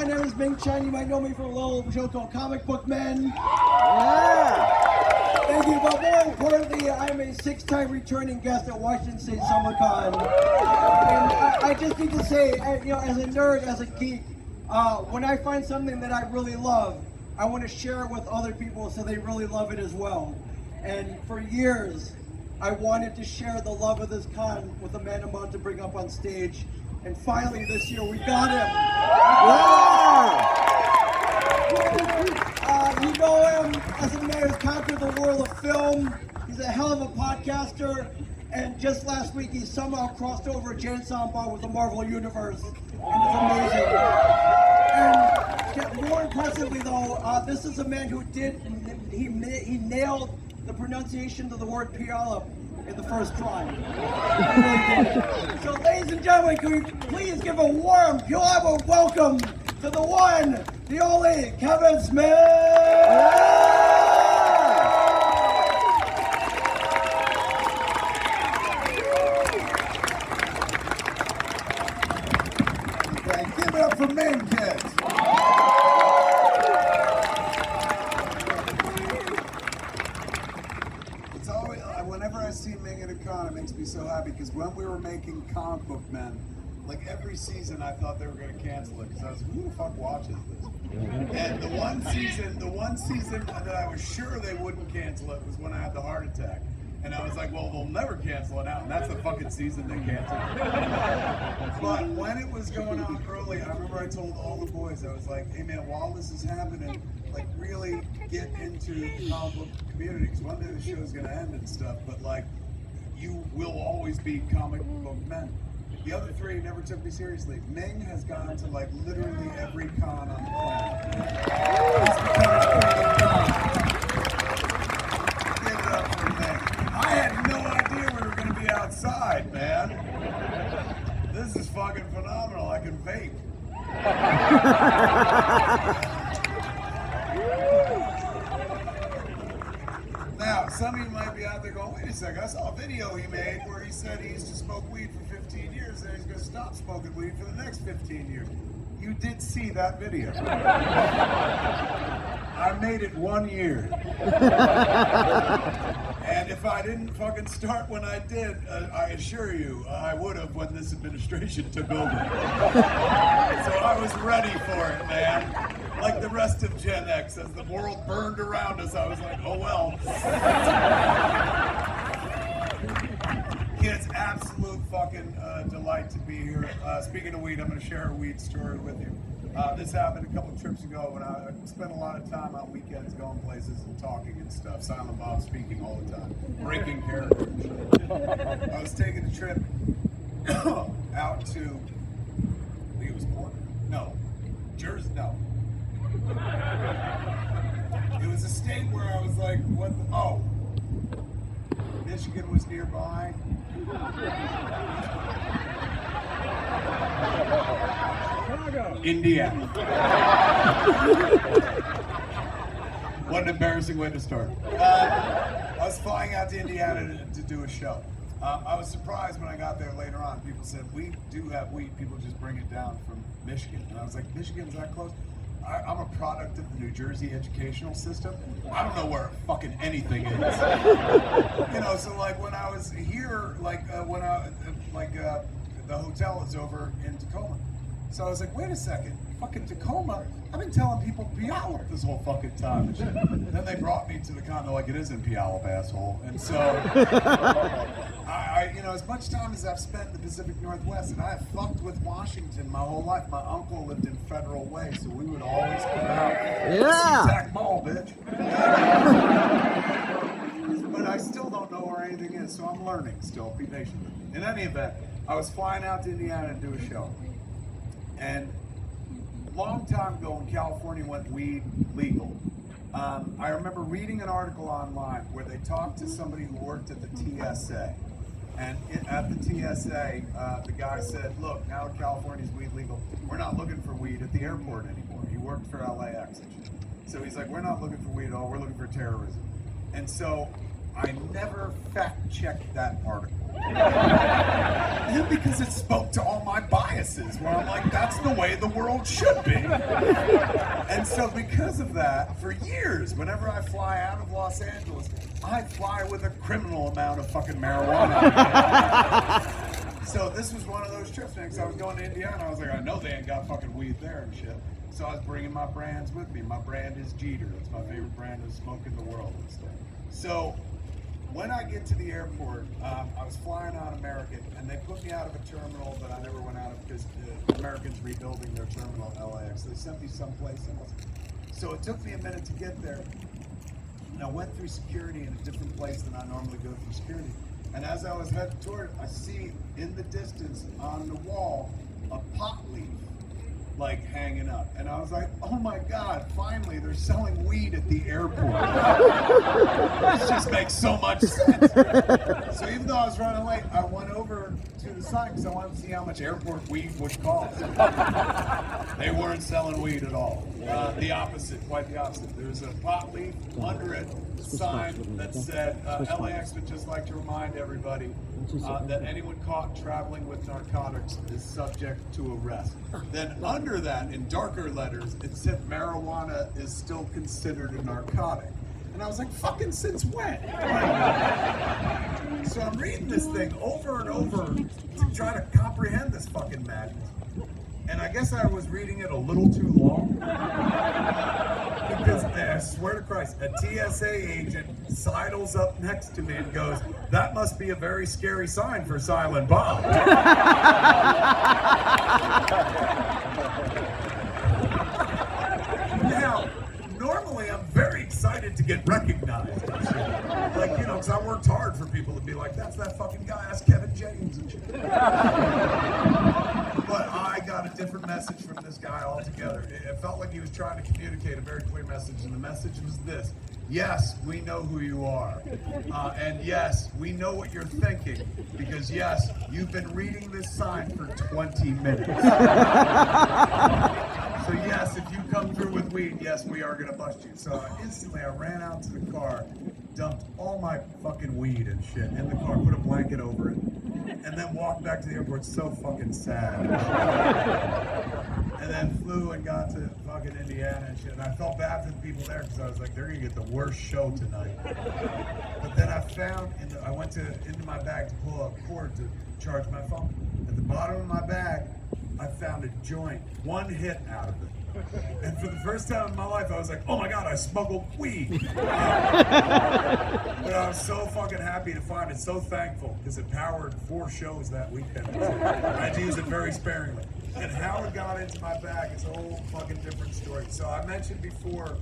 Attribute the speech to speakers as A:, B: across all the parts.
A: My name is Ming Chen. You might know me from a little show called Comic Book Men.
B: Yeah.
A: Thank you, but more importantly, I'm a 6-time returning guest at Washington State SummerCon. And I just need to say, as a nerd, as a geek, when I find something that I really love, I want to share it with other people so they really love it as well. And for years, I wanted to share the love of this con with a man I'm about to bring up on stage. And finally this year we got him. You know him as a man who's conquered the world of film. He's a hell of a podcaster. And just last week he somehow crossed over Jane Silent Bob with the Marvel Universe. And it's amazing. And more impressively though, this is a man who he nailed the pronunciation of the word Puyallup in the first try. So ladies and gentlemen, can we please give a warm Puyallup welcome to the one, the only, Kevin Smith!
C: Give it up for men, kids! Whenever I see Ming at a con, it makes me so happy because when we were making Comic Book Men, like every season I thought they were going to cancel it because I was like, who the fuck watches this? And the one season that I was sure they wouldn't cancel it was when I had the heart attack. And I was like, well, they'll never cancel it out, and that's the fucking season they canceled it. But when it was going on early, I remember I told all the boys, I was like, hey man, while this is happening, like really get into the comic book community, because one day the show's gonna end and stuff, but like, you will always be comic book men. The other three never took me seriously. Ming has gone to like literally every con on the planet. Give it up for Ming. I had no idea we were going to be outside, man. This is fucking phenomenal. I can vape. Now, some of you might be out there going, wait a second, I saw a video he made where he said he used to smoke weed for 15 years and he's going to stop smoking weed for the next 15 years. You did see that video. I made it 1 year. And if I didn't fucking start when I did, I assure you, I would have when this administration took over. So I was ready for it, man. Like the rest of Gen X, as the world burned around us, I was like, oh well. Kids, absolute fucking delight to be here. Speaking of weed, I'm going to share a weed story with you. This happened a couple trips ago when I spent a lot of time on weekends going places and talking and stuff. Silent Bob speaking all the time, breaking character and shit. I was taking a trip out to, I think it was Portland. No, Jersey. No. It was a state where I was like, what the, oh, Michigan was nearby. Indiana. What an embarrassing way to start. I was flying out to Indiana to do a show. I was surprised when I got there later on. People said, we do have weed, people just bring it down from Michigan. And I was like, Michigan's that close? I'm a product of the New Jersey educational system. I don't know where fucking anything is. So like when I was here, like the hotel is over in Tacoma. So I was like, wait a second, fucking Tacoma? I've been telling people Puyallup this whole fucking time and shit. Then they brought me to the condo like it is in Puyallup, asshole. And so, as much time as I've spent in the Pacific Northwest, and I have fucked with Washington my whole life. My uncle lived in Federal Way, so we would always come out.
B: Yeah.
C: SeaTac Mall, bitch. But I still don't know where anything is, so I'm learning still. Be patient. In any event, I was flying out to Indiana to do a show. And a long time ago when California went weed legal, I remember reading an article online where they talked to somebody who worked at the TSA. And at the TSA, the guy said, look, now that California's weed legal, we're not looking for weed at the airport anymore. He worked for LAX and shit. So he's like, we're not looking for weed at all, we're looking for terrorism. And so I never fact-checked that article. Because it spoke to all my biases, where I'm like, that's the way the world should be. And so because of that, for years, whenever I fly out of Los Angeles, I fly with a criminal amount of fucking marijuana. So this was one of those trips, man, because I was going to Indiana. I was like, I know they ain't got fucking weed there and shit. So I was bringing my brands with me. My brand is Jeter. That's my favorite brand of smoke in the world and stuff. So when I get to the airport, I was flying on American, and they put me out of a terminal that I never went out of because the American's rebuilding their terminal at LAX. They sent me someplace else. So it took me a minute to get there. And I went through security in a different place than I normally go through security. And as I was heading toward it, I see in the distance on the wall a pot leaf like hanging up. And I was like, oh my God, finally they're selling weed at the airport. This just makes so much sense. So even though I was running late, I went over to the sign because I wanted to see how much airport weed would cost. They weren't selling weed at all. The opposite, quite the opposite. There was a pot leaf under it, a sign that said, LAX would just like to remind everybody that anyone caught traveling with narcotics is subject to arrest. Then under that, in darker letters, it said marijuana is still considered a narcotic. And I was like, fucking since when? So I'm reading this thing over and over to try to comprehend this fucking madness. And I guess I was reading it a little too long. Because I swear to Christ, a TSA agent sidles up next to me and goes, that must be a very scary sign for Silent Bob. Now, normally I'm very excited to get recognized and shit. Like, you know, because I worked hard for people to be like, that's that fucking guy, that's Kevin James and shit. But I got a different message from this guy altogether. It felt like he was trying to communicate a very clear message, and the message was this. Yes, we know who you are. And yes, we know what you're thinking, because yes, you've been reading this sign for 20 minutes. So yes, if you come through with weed, yes, we are gonna bust you. So instantly I ran out to the car, dumped all my fucking weed and shit in the car, put a blanket over it, and then walked back to the airport so fucking sad. And then flew and got to fucking Indiana and shit. And I felt bad for the people there because I was like, they're gonna get the worst show tonight. But then I found, I went into my bag to pull a cord to charge my phone. At the bottom of my bag, I found a joint, one hit out of it. And for the first time in my life, I was like, oh my God, I smuggled weed. But I was so fucking happy to find it, so thankful, because it powered 4 shows that weekend. I had to use it very sparingly. And how it got into my bag is a whole fucking different story. So I mentioned before,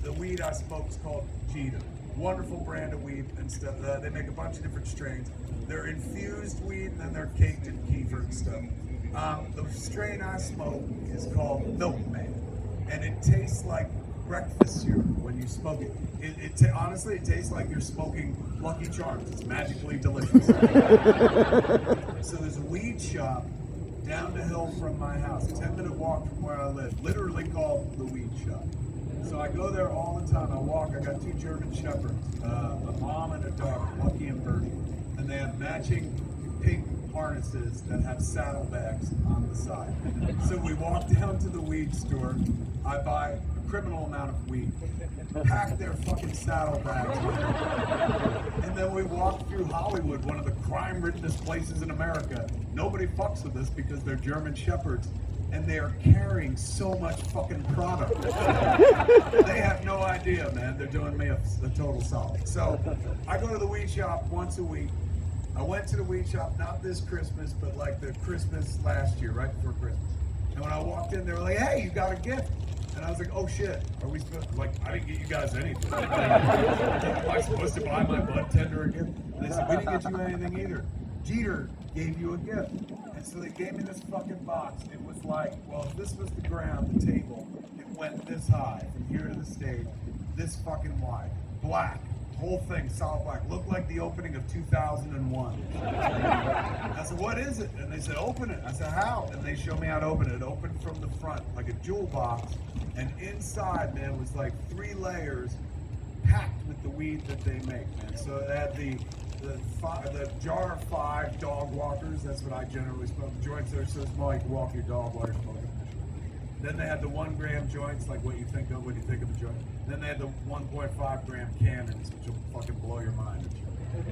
C: the weed I smoke is called Jeter. Wonderful brand of weed and stuff. They make a bunch of different strains. They're infused weed, and then they're caked in kefir and stuff. The strain I smoke is called Milkman, and it tastes like breakfast cereal when you smoke it. Honestly, it tastes like you're smoking Lucky Charms. It's magically delicious. So there's a weed shop down the hill from my house, a 10-minute walk from where I live, literally called the Weed Shop. So I go there all the time. I walk. I got 2 German Shepherds, a mom and a daughter, Lucky and Birdie, and they have matching pink harnesses that have saddlebags on the side. So we walk down to the weed store. I buy a criminal amount of weed, pack their fucking saddlebags with it, and then we walk through Hollywood, one of the crime-riddenest places in America. Nobody fucks with us because they're German Shepherds, and they are carrying so much fucking product. They have no idea, man. They're doing me a total solid. So I go to the weed shop once a week. I went to the weed shop, not this Christmas, but like the Christmas last year, right before Christmas. And when I walked in, they were like, hey, you got a gift. And I was like, oh shit, are we supposed to, like, I didn't get you guys anything. Am I supposed to buy my bud tender a gift? And they said, we didn't get you anything either. Jeter gave you a gift. And so they gave me this fucking box. It was like, well, if this was the ground, the table, it went this high from here to the stage, this fucking wide, black. Whole thing solid black, looked like the opening of 2001. I said, what is it? And they said, open it. I said, how? And they showed me how to open it. It opened from the front like a jewel box, and inside, man, was like 3 layers packed with the weed that they make, man. So they had the jar of 5 dog walkers. That's what I generally smoke. The joints that are so small you can walk your dog while you're smoking. Then they had the 1 gram joints, like what you think of when you think of a joint. Then they had the 1.5 gram cannons, which will fucking blow your mind.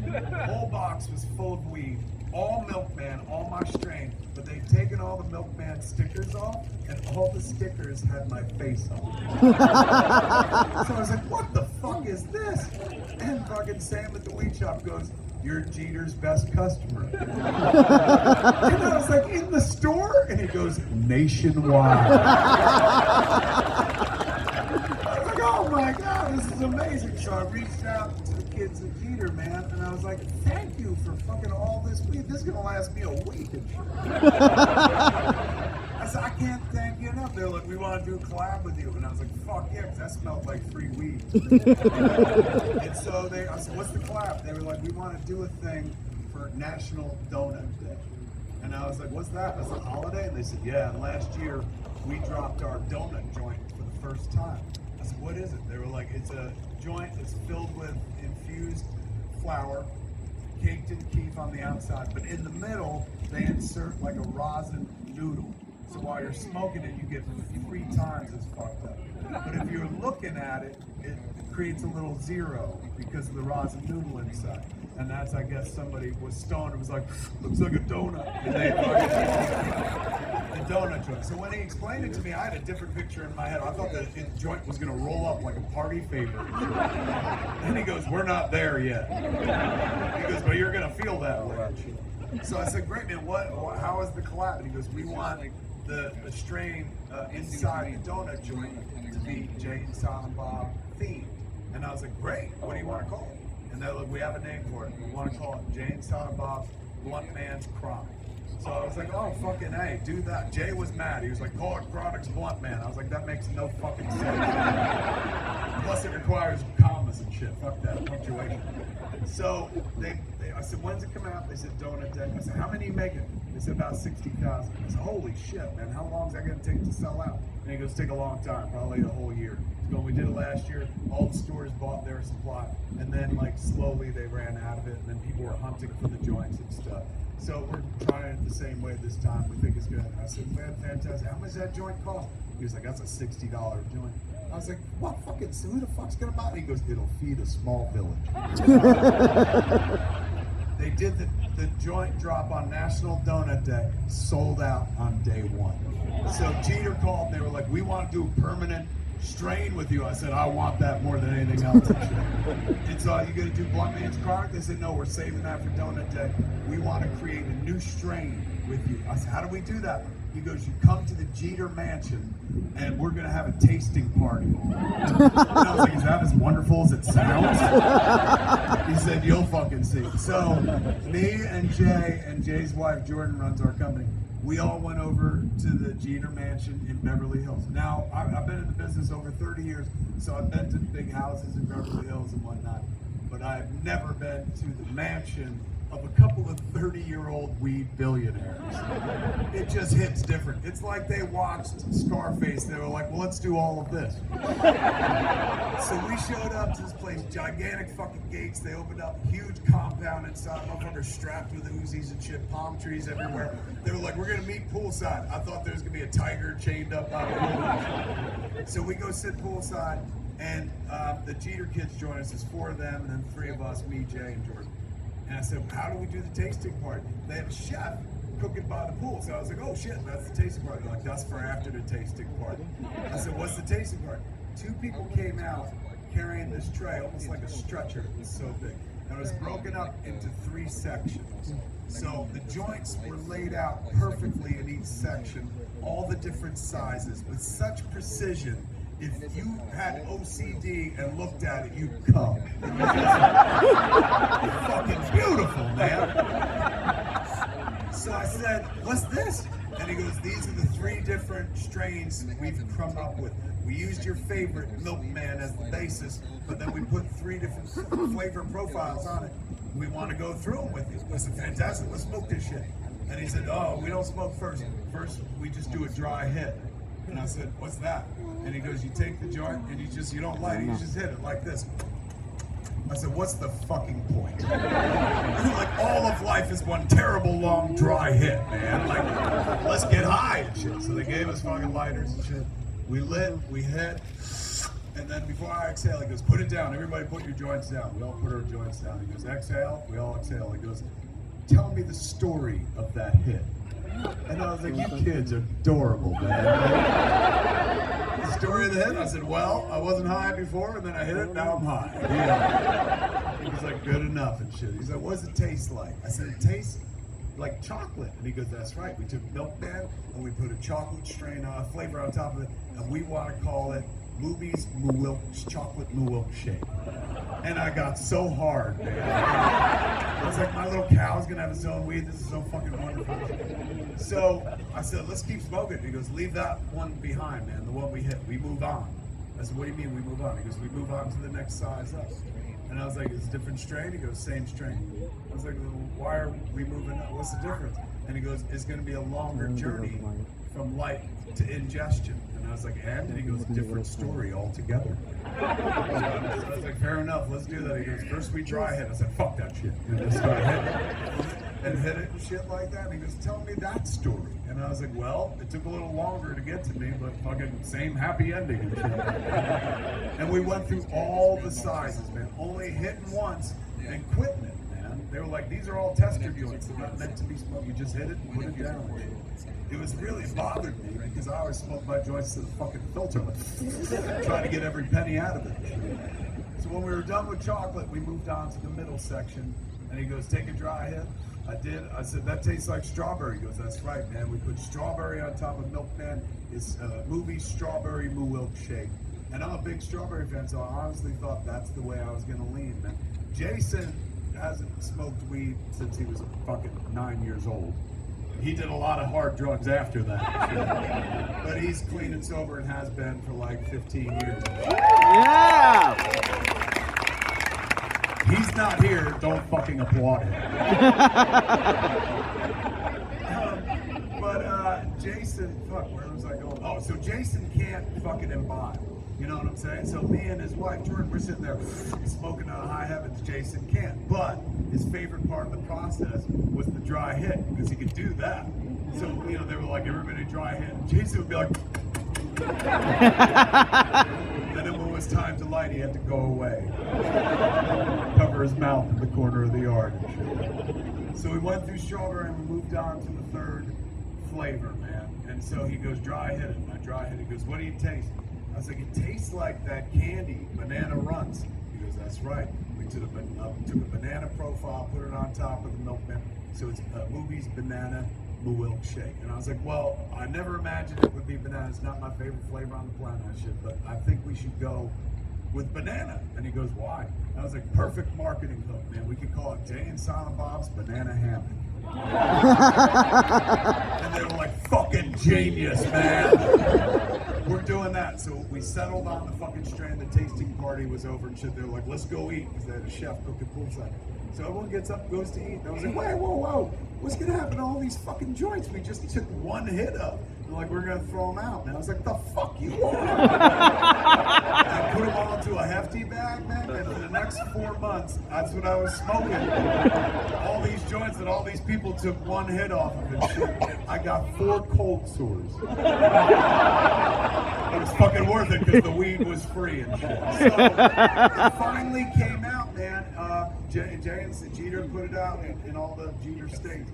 C: The whole box was full of weed, all Milkman, all my strain, but they'd taken all the Milkman stickers off, and all the stickers had my face on them. So I was like, what the fuck is this? And fucking Sam at the weed shop goes, "You're Jeter's best customer." And I was like, "In the store?" And he goes, "Nationwide." I was like, "Oh my God, this is amazing." So I reached out to the kids at Jeter, man, and I was like, "Thank you for fucking all this weed. This is gonna last me a week." I said, "I can't thank you enough." They're like, "We want to do a collab with you." And I was like, "Fuck yeah," because that smelled like free weed. And so I said, "What's the collab?" They were like, "We want to do a thing for National Donut Day." And I was like, "What's that?" That's a holiday? And they said, "Yeah, and last year we dropped our donut joint for the first time." I said, "What is it?" They were like, "It's a joint that's filled with infused flour, caked in keef on the outside, but in the middle, they insert like a rosin noodle. So while you're smoking it, you get 3 times as fucked up. But if you're looking at it, it creates a little zero because of the rosin noodle inside. And that's, I guess, somebody was stoned and was like, looks like a donut." And they the donut joint. So when he explained it to me, I had a different picture in my head. I thought the joint was going to roll up like a party favor. And he goes, "We're not there yet." He goes, "But you're going to feel that way." So I said, "Great, man, how is the collab?" And he goes, "We want the strain inside the donut joint to be Jay and Silent Bob themed." And I was like, "Great, what do you want to call it?" And they're like, "We have a name for it. We want to call it Jay and Silent Bob's Blunt Man's Chronic." So I was like, "Oh, fucking A, do that." Jay was mad. He was like, "Call it Chronic's Blunt Man." I was like, "That makes no fucking sense. Plus it requires commas and shit. Fuck that, punctuation." So I said, "When's it come out?" They said, "Donut Day." I said, "How many are you making?" They said, "About 60,000. I said, "Holy shit, man, how long is that going to take to sell out?" And he goes, "Take a long time, probably a whole year." So when we did it last year, all the stores bought their supply, and then like slowly they ran out of it, and then people were hunting for the joints and stuff. So we're trying it the same way this time. We think it's good. And I said, "Man, fantastic. How much does that joint cost?" He was like, "That's a $60 joint." I was like, "What fucking, who the fuck's gonna buy it?" He goes, "It'll feed a small village." They did the joint drop on National Donut Day, sold out on day 1. So Jeter called and they were like, "We want to do a permanent strain with you." I said, "I want that more than anything else." And so, "You gonna do Blunt Man's Chronic?" They said, "No, we're saving that for Donut Day. We want to create a new strain with you." I said, "How do we do that?" He goes, "You come to the Jeter Mansion and we're going to have a tasting party." And I was like, "Is that as wonderful as it sounds?" He said, "You'll fucking see." So me and Jay and Jay's wife, Jordan, runs our company. We all went over to the Jeter Mansion in Beverly Hills. Now, I've been in the business over 30 years, so I've been to big houses in Beverly Hills and whatnot, but I've never been to the mansion of a couple of 30-year-old weed billionaires. It just hits different. It's like they watched Scarface. They were like, "Well, let's do all of this." So we showed up to this place, gigantic fucking gates. They opened up, huge compound inside, motherfuckers strapped with Uzis and shit, palm trees everywhere. They were like, "We're gonna meet poolside." I thought there was gonna be a tiger chained up out of the pool. So we go sit poolside, and the Jeter kids join us. There's 4 of them, and then 3 of us, me, Jay, and Jordan. And I said, "How do we do the tasting part?" They have a chef cooking by the pool. So I was like, "Oh shit, that's the tasting part." They're like, "That's for after the tasting part." I said, "What's the tasting part?" 2 people came out carrying this tray, almost like a stretcher. It was so big. And it was broken up into 3 sections. So the joints were laid out perfectly in each section, all the different sizes, with such precision. If you had OCD and looked at it, you'd come. It's fucking beautiful, man. So I said, "What's this?" And he goes, "These are the 3 different strains we've come up with. We used your favorite Milkman as the basis, but then we put 3 different flavor profiles on it. We want to go through them with you." I said, "Fantastic, let's smoke this shit." And he said, "Oh, we don't smoke first. First, we just do a dry hit." And I said, "What's that?" And he goes, "You take the joint and you don't light it, you just hit it like this." I said, what's the fucking point? Like, all of life is one terrible, long, dry hit, man. Like, let's get high and shit. So they gave us fucking lighters and shit. We lit, we hit, and then before I exhale, he goes, put it down. Everybody put your joints down. We all put our joints down. He goes, exhale. We all exhale. He goes, tell me the story of that hit. And I was like, you kids are adorable, man. The story of the hit? I said, well, I wasn't high before, and then I hit it, now I'm high. Yeah. He was like, good enough and shit. He's like, what does it taste like? I said, it tastes like chocolate. And he goes, that's right. We took Milkman, and we put a chocolate strain flavor on top of it, and we want to call it Movies Chocolate Milkshake. And I got so hard, man. I was like, my little cow's gonna have its own weed. This is so fucking wonderful. So I said, let's keep smoking. He goes, leave that one behind, man, the one we hit. We move on. I said, what do you mean we move on? He goes, we move on to the next size up. And I was like, it's a different strain? He goes, same strain. I was like, well, why are we moving up? What's the difference? And he goes, it's gonna be a longer journey from light to ingestion. And I was like, and he goes, different story altogether. So I was like, fair enough, let's do that. He goes, first we dry hit. I said, fuck that shit. And I started hitting it and hit it and shit like that. And he goes, tell me that story. And I was like, well, it took a little longer to get to me, but fucking same happy ending and shit. And we went through all the sizes, man. Only hitting once and quitting it, man. They were like, these are all tester joints. They're not meant to be smoked. You just hit it and put it down. It was really bothered me because I always smoked my joints to the fucking filter, trying to get every penny out of it. So when we were done with chocolate, we moved on to the middle section, and he goes, take a dry hit. I did. I said, that tastes like strawberry. He goes, that's right, man. We put strawberry on top of Milkman. It's Movie Strawberry Milkshake. And I'm a big strawberry fan, so I honestly thought that's the way I was going to lean, man. Jason hasn't smoked weed since he was fucking 9 years old. He did a lot of hard drugs after that. But he's clean and sober and has been for like 15 years.
B: Yeah!
C: He's not here, don't fucking applaud him. But Jason, fuck, where was I going? Oh, so Jason can't fucking imbibe. You know what I'm saying? So me and his wife, Jordan, we're sitting there smoking on high heavens. Jason can't. But his favorite part of the process was the dry hit, because he could do that. So, you know, they were like, everybody dry hit. And Jason would be like... And then when it was time to light, he had to go away. Cover his mouth in the corner of the yard and shit. So we went through strawberry and we moved on to the third flavor, man. And so he goes, dry hit it. And I dry hit it. He goes, what do you taste? I was like, it tastes like that candy, Banana Runs. He goes, that's right. We took a banana profile, put it on top of the Milkman. So it's Movies Banana Milkshake. And I was like, well, I never imagined it would be banana. It's not my favorite flavor on the planet, but I think we should go with banana. And he goes, why? And I was like, perfect marketing hook, man. We could call it Jay and Silent Bob's Banana Hammock. And they were like, fucking genius, man. We're doing that. So we settled on the fucking strain. The tasting party was over and shit. They were like, let's go eat, because they had a chef cooking poolside. So everyone gets up and goes to eat. And I was like, wait, whoa. What's going to happen to all these fucking joints we just took one hit of? They're like, we're going to throw them out. And I was like, the fuck you are? I put them all into a hefty bag, man. And for the next 4 months, that's what I was smoking. All these joints that all these people took one hit off of and shit. I got 4 cold sores. It was fucking worth it because the weed was free and shit. So it finally came out, man. Jay and Jeter put it out in all the Jeter states.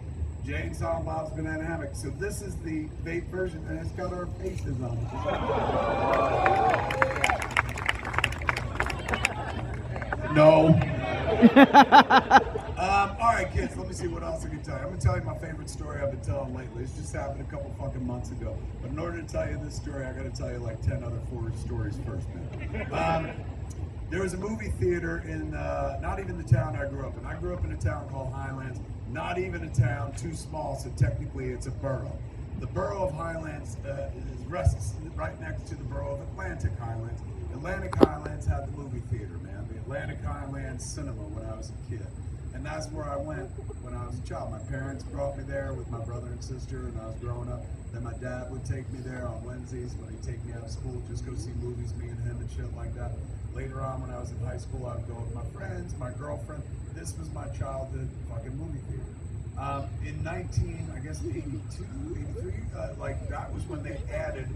C: Jay and Silent Bob's Banana Hammock. So this is the vape version, and it's got our faces on it. No. All right, kids, let me see what else I can tell you. I'm going to tell you my favorite story I've been telling lately. It's just happened a couple fucking months ago. But in order to tell you this story, I got to tell you like 10 other 4 stories first, man. There was a movie theater in not even the town I grew up in. I grew up in a town called Highlands. Not even a town, too small, so technically it's a borough. The borough of Highlands rests right next to the borough of Atlantic Highlands. Atlantic Highlands had the movie theater, man. The Atlantic Highlands Cinema when I was a kid. And that's where I went when I was a child. My parents brought me there with my brother and sister, and I was growing up. Then my dad would take me there on Wednesdays when he'd take me out of school, just go see movies, me and him and shit like that. Later on, when I was in high school, I would go with my friends, my girlfriend. This was my childhood fucking movie theater. In 82, 83, like that was when they added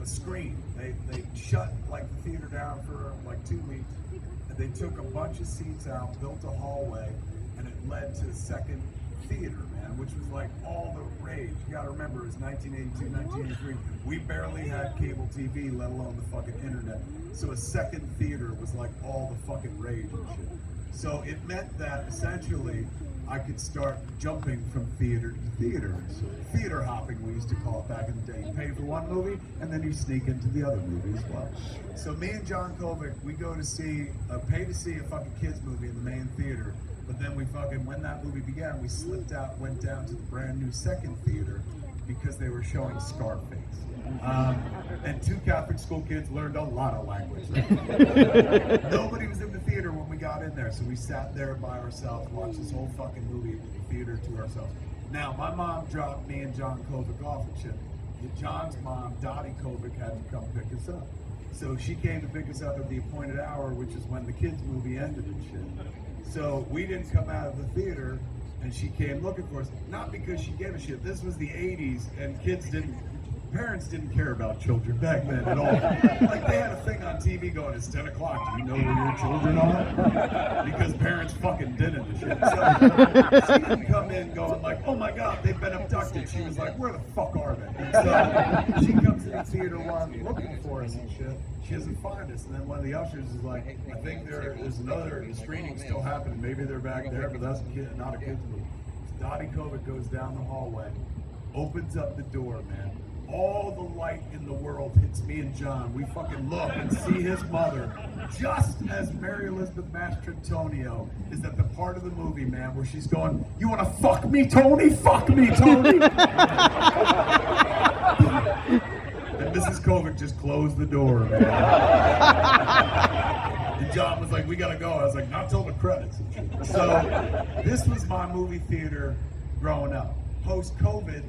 C: a screen. They shut like the theater down for like 2 weeks. And they took a bunch of seats out, built a hallway, and it led to a second theater, man, which was like all the rage. You gotta remember, it was 1982, 1983. We barely had cable TV, let alone the fucking internet. So a second theater was like all the fucking rage and shit. So it meant that essentially I could start jumping from theater to theater. Theater hopping, we used to call it back in the day. You pay for one movie, and then you sneak into the other movie as well. So me and John Kovic, we go to see, pay to see a fucking kids movie in the main theater, but then we fucking, when that movie began, we slipped out, went down to the brand new second theater because they were showing Scarface. And 2 Catholic school kids learned a lot of language. Nobody was in the theater when we got in there, so we sat there by ourselves, watched this whole fucking movie in the theater to ourselves. Now, my mom dropped me and John Kovic off and shit. John's mom, Dottie Kovic, had to come pick us up. So she came to pick us up at the appointed hour, which is when the kids' movie ended and shit. So we didn't come out of the theater, and she came looking for us. Not because she gave a shit. This was the 80s, and parents didn't care about children back then at all. Like, they had a thing on TV going, it's 10 o'clock, do you know where your children are? Because parents fucking didn't and shit. So she didn't come in going like, oh my God, they've been abducted. She was like, where the fuck are they? And so she comes to the theater while I'm looking for us and shit. She doesn't find us. And then one of the ushers is like, I think there's another screening still happening. Maybe they're back there, but that's not a kid's movie. So Dottie Kovic goes down the hallway, opens up the door, man. All the light in the world hits me and John. We fucking look and see his mother, just as Mary Elizabeth Mastrantonio is at the part of the movie, man, where she's going, you want to fuck me, Tony? Fuck me, Tony! And Mrs. Kovic just closed the door, man. And John was like, we gotta go. I was like, not till the credits. So this was my movie theater growing up. Post-COVID,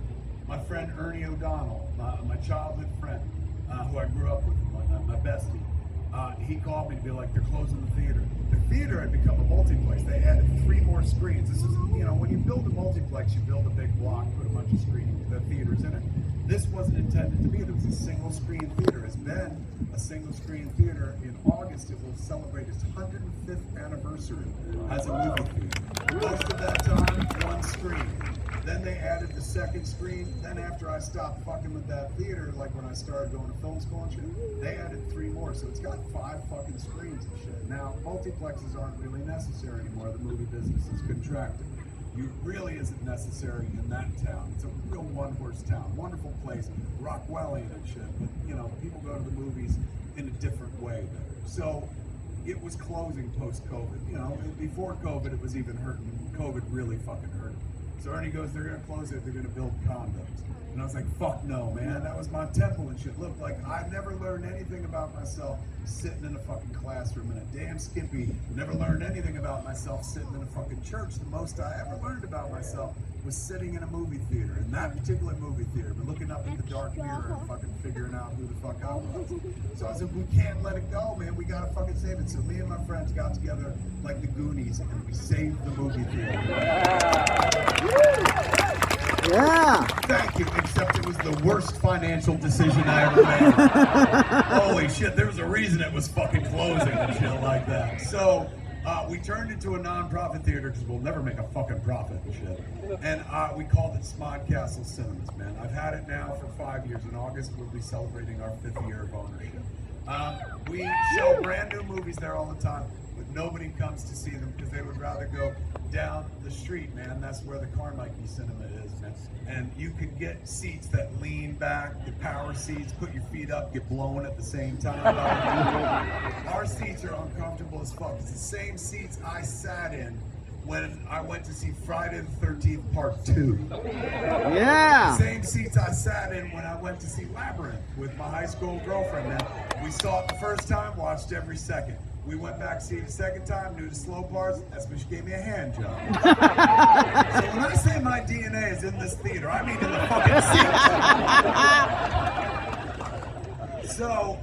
C: my friend Ernie O'Donnell, my childhood friend, who I grew up with, my bestie, he called me to be like, they're closing the theater. The theater had become a multiplex. They added 3 more screens. This is, when you build a multiplex, you build a big block, put a bunch of theaters in it. This wasn't intended to be. It was a single screen theater. It's been a single screen theater. In August, it will celebrate its 105th anniversary as a movie theater. Most of that time, 1 screen. Then they added the second screen. Then after I stopped fucking with that theater, like when I started going to film school and shit, they added 3 more. So it's got 5 fucking screens and shit. Now, multiplexes aren't really necessary anymore. The movie business is contracted. It really isn't necessary in that town. It's a real one-horse town. Wonderful place, Rockwellian and shit. But, people go to the movies in a different way there. So it was closing post-COVID. Before COVID, it was even hurting. COVID really fucking hurt it. So Ernie goes, they're going to close it, they're going to build condos. And I was like, fuck no, man. That was my temple and shit. Look, like, I never learned anything about myself sitting in a fucking classroom in a damn skimpy. Never learned anything about myself sitting in a fucking church. The most I ever learned about myself was sitting in a movie theater, in that particular movie theater, but looking up at the dark mirror and fucking figuring out who the fuck I was. So I said, we can't let it go, man. We gotta fucking save it. So me and my friends got together like the Goonies and we saved the movie theater.
B: Yeah.
C: Thank you, except it was the worst financial decision I ever made. Holy shit, there was a reason it was fucking closing and shit like that. So we turned into a non-profit theater because we'll never make a fucking profit and shit. And we called it Smod Castle Cinemas, man. I've had it now for 5 years. In August, we'll be celebrating our 5th year of ownership. We show brand new movies there all the time, but nobody comes to see them because they would rather go down the street, man. That's where the Carnegie Cinema is, man. And you could get seats that lean back, get power seats, put your feet up, get blown at the same time. Our seats are uncomfortable as fuck. It's the same seats I sat in when I went to see Friday the 13th Part 2.
B: Yeah.
C: Same seats I sat in when I went to see Labyrinth with my high school girlfriend, man. We saw it the first time, watched every second. We went back to see it the second time, knew the slow parts, that's when she gave me a hand job. So when I say my DNA is in this theater, I mean in the fucking seats. So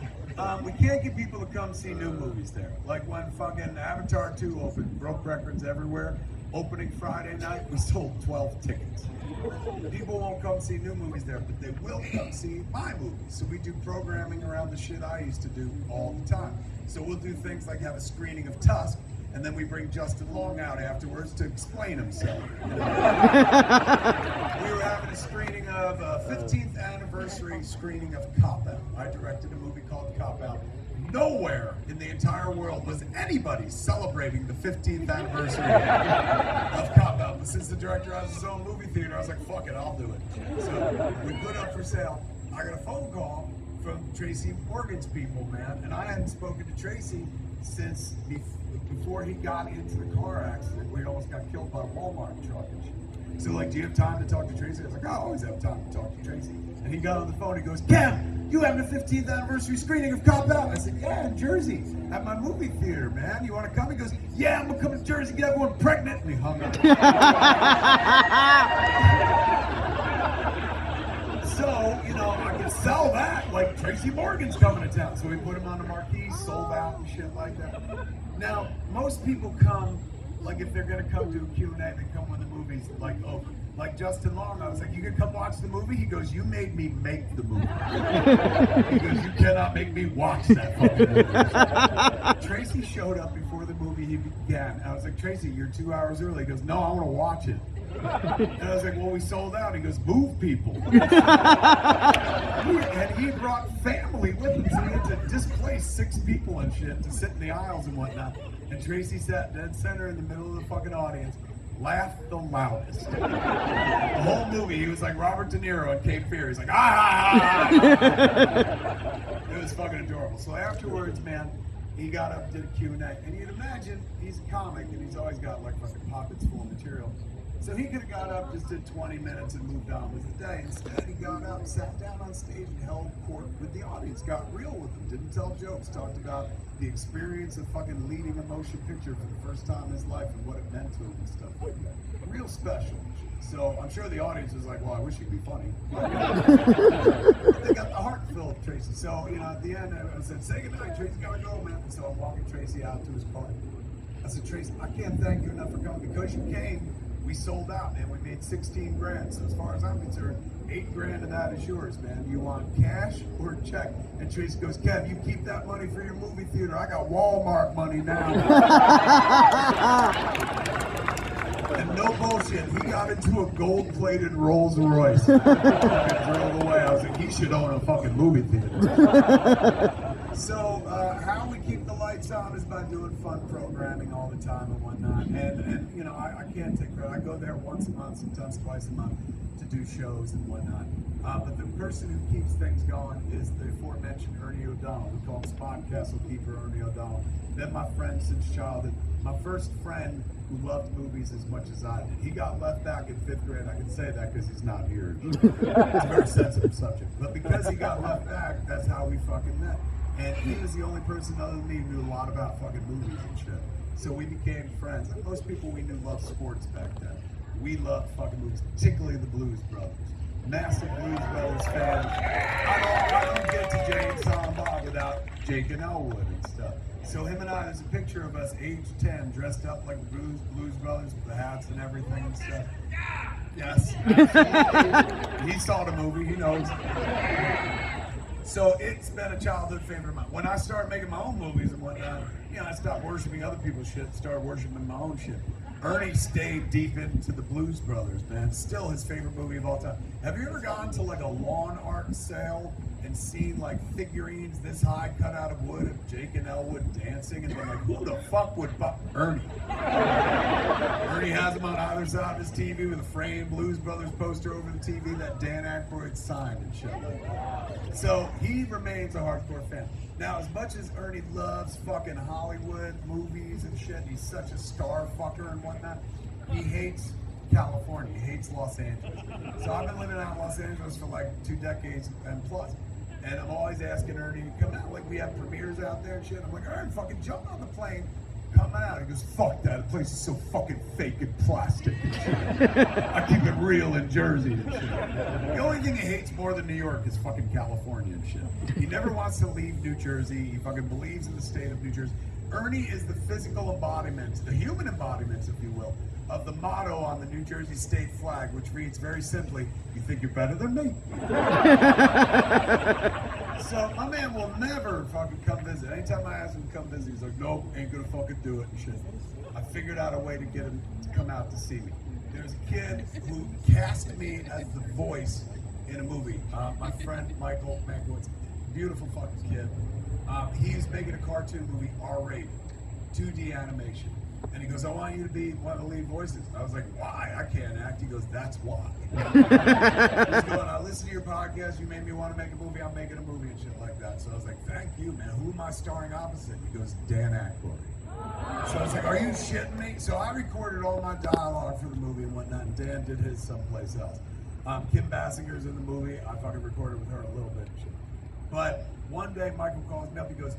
C: We can't get people to come see new movies there. Like when fucking Avatar 2 opened, broke records everywhere. Opening Friday night, we sold 12 tickets. People won't come see new movies there, but they will come see my movies. So we do programming around the shit I used to do all the time. So we'll do things like have a screening of Tusk, and then we bring Justin Long out afterwards to explain himself. We were having a screening of a 15th anniversary screening of Cop Out. I directed a movie called Cop Out. Nowhere in the entire world was anybody celebrating the 15th anniversary of Cop Out. But since the director has his own movie theater, I was like, fuck it, I'll do it. So we put up for sale. I got a phone call from Tracy Morgan's people, man. And I hadn't spoken to Tracy since before he got into the car accident where he almost got killed by a Walmart truck and shit. So like, do you have time to talk to Tracy? I was like, I always have time to talk to Tracy. And he got on the phone, he goes, Cam, you having a 15th anniversary screening of Cop Out? I said, yeah, in Jersey, at my movie theater, man. You want to come? He goes, yeah, I'm going to come to Jersey, get everyone pregnant. And he hung up. So, you know, I can sell that, like Tracy Morgan's coming to town. So we put him on the marquee, sold out and shit like that. Now, most people come, like if they're going to come do a Q&A, they come when the movie's like over. Like Justin Long, I was like, you can come watch the movie? He goes, you made me make the movie. He goes, you cannot make me watch that fucking movie. Tracy showed up before the movie began. I was like, Tracy, you're 2 hours early. He goes, no, I want to watch it. And I was like, well, we sold out. He goes, move people. And he brought family with him, so he had to displace 6 people and shit to sit in the aisles and whatnot. And Tracy sat dead center in the middle of the fucking audience, laughed the loudest. The whole movie, he was like Robert De Niro in Cape Fear. He's like, ah! It was fucking adorable. So afterwards, man, he got up, did a Q&A. And you'd imagine he's a comic and he's always got like fucking pockets full of material. So he could have got up, just did 20 minutes and moved on with the day. Instead, he got up, sat down on stage and held court with the audience, got real with them, didn't tell jokes, talked about the experience of fucking leading a motion picture for the first time in his life and what it meant to him and stuff like that. Real special. So I'm sure the audience was like, well, I wish he'd be funny. But they got the heart filled, Tracy. So, you know, at the end, I said, say goodnight, Tracy, gotta go, man. And so I'm walking Tracy out to his car. I said, Tracy, I can't thank you enough for coming. Because you came, we sold out, man. We made 16 grand. So as far as I'm concerned, 8 grand of that is yours, man. You want cash or a check? And Tracy goes, Kev, you keep that money for your movie theater. I got Walmart money now. And no bullshit, he got into a gold-plated Rolls Royce. Drove away. I was like, he should own a fucking movie theater. So how we keep the lights on is by doing fun programming all the time and whatnot. And you know, I can't take credit. I go there once a month, sometimes twice a month, to do shows and whatnot. But the person who keeps things going is the aforementioned Ernie O'Donnell. We call him Spot Castle Keeper Ernie O'Donnell. Been my friend since childhood. My first friend who loved movies as much as I did. He got left back in 5th grade. I can say that because he's not here. It's a very sensitive subject. But because he got left back, that's how we fucking met. And he was the only person other than me who knew a lot about fucking movies and shit. So we became friends. Like most people we knew loved sports back then. We loved fucking movies, particularly the Blues Brothers. Massive Blues Brothers fans. I don't get to Jay and Silent Bob without Jake and Elwood and stuff. So him and I, there's a picture of us age 10, dressed up like the Blues Brothers with the hats and everything and stuff. Yes, absolutely. He saw the movie, he knows. So it's been a childhood favorite of mine. When I started making my own movies and whatnot, you know, I stopped worshiping other people's shit and started worshiping my own shit. Ernie stayed deep into the Blues Brothers, man. Still his favorite movie of all time. Have you ever gone to like a lawn art sale and seen like figurines this high cut out of wood of Jake and Elwood dancing and they're like, who the fuck would buy Ernie? Ernie has them on either side of his TV with a framed Blues Brothers poster over the TV that Dan Aykroyd signed and shit like that. So he remains a hardcore fan. Now, as much as Ernie loves fucking Hollywood movies and shit, he's such a star fucker and whatnot, he hates California, he hates Los Angeles. So I've been living out in Los Angeles for like 2 decades and plus. And I'm always asking Ernie to come out, like we have premieres out there and shit. I'm like, Ernie, fucking jump on the plane coming out. He goes, fuck that. The place is so fucking fake and plastic and shit. I keep it real in Jersey and shit. The only thing he hates more than New York is fucking California and shit. He never wants to leave New Jersey. He fucking believes in the state of New Jersey. Ernie is the physical embodiment, the human embodiment, if you will, of the motto on the New Jersey state flag, which reads very simply, you think you're better than me? So my man will never fucking come visit. Anytime I ask him to come visit, he's like, nope, ain't gonna fucking do it and shit. I figured out a way to get him to come out to see me. There's a kid who cast me as the voice in a movie. My friend Michael Mankiewicz, beautiful fucking kid. He's making a cartoon movie, R-rated, 2D animation. And he goes, I want you to be one of the lead voices. I was like, why? I can't act. He goes, that's why. He's going, I listen to your podcast. You made me want to make a movie. I'm making a movie and shit like that. So I was like, thank you, man. Who am I starring opposite? He goes, Dan Aykroyd. So I was like, are you shitting me? So I recorded all my dialogue for the movie and whatnot, and Dan did his someplace else. Kim Basinger's in the movie. I fucking recorded with her a little bit and shit. But one day, Michael calls me up. He goes,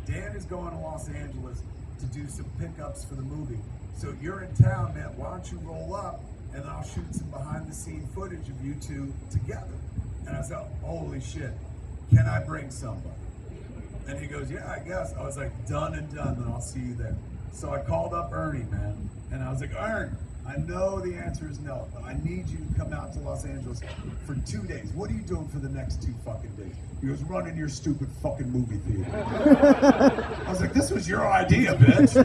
C: Dan is going to Los Angeles to do some pickups for the movie. So you're in town, man. Why don't you roll up and I'll shoot some behind the scene footage of you two together. And I said, holy shit, can I bring somebody? And he goes, yeah, I guess. I was like, done and done, then I'll see you there. So I called up Ernie, man. And I was like, Ern, I know the answer is no, but I need you to come out to Los Angeles for 2 days. What are you doing for the next 2 fucking days? He goes, running your stupid fucking movie theater. I was like, this was your idea, bitch.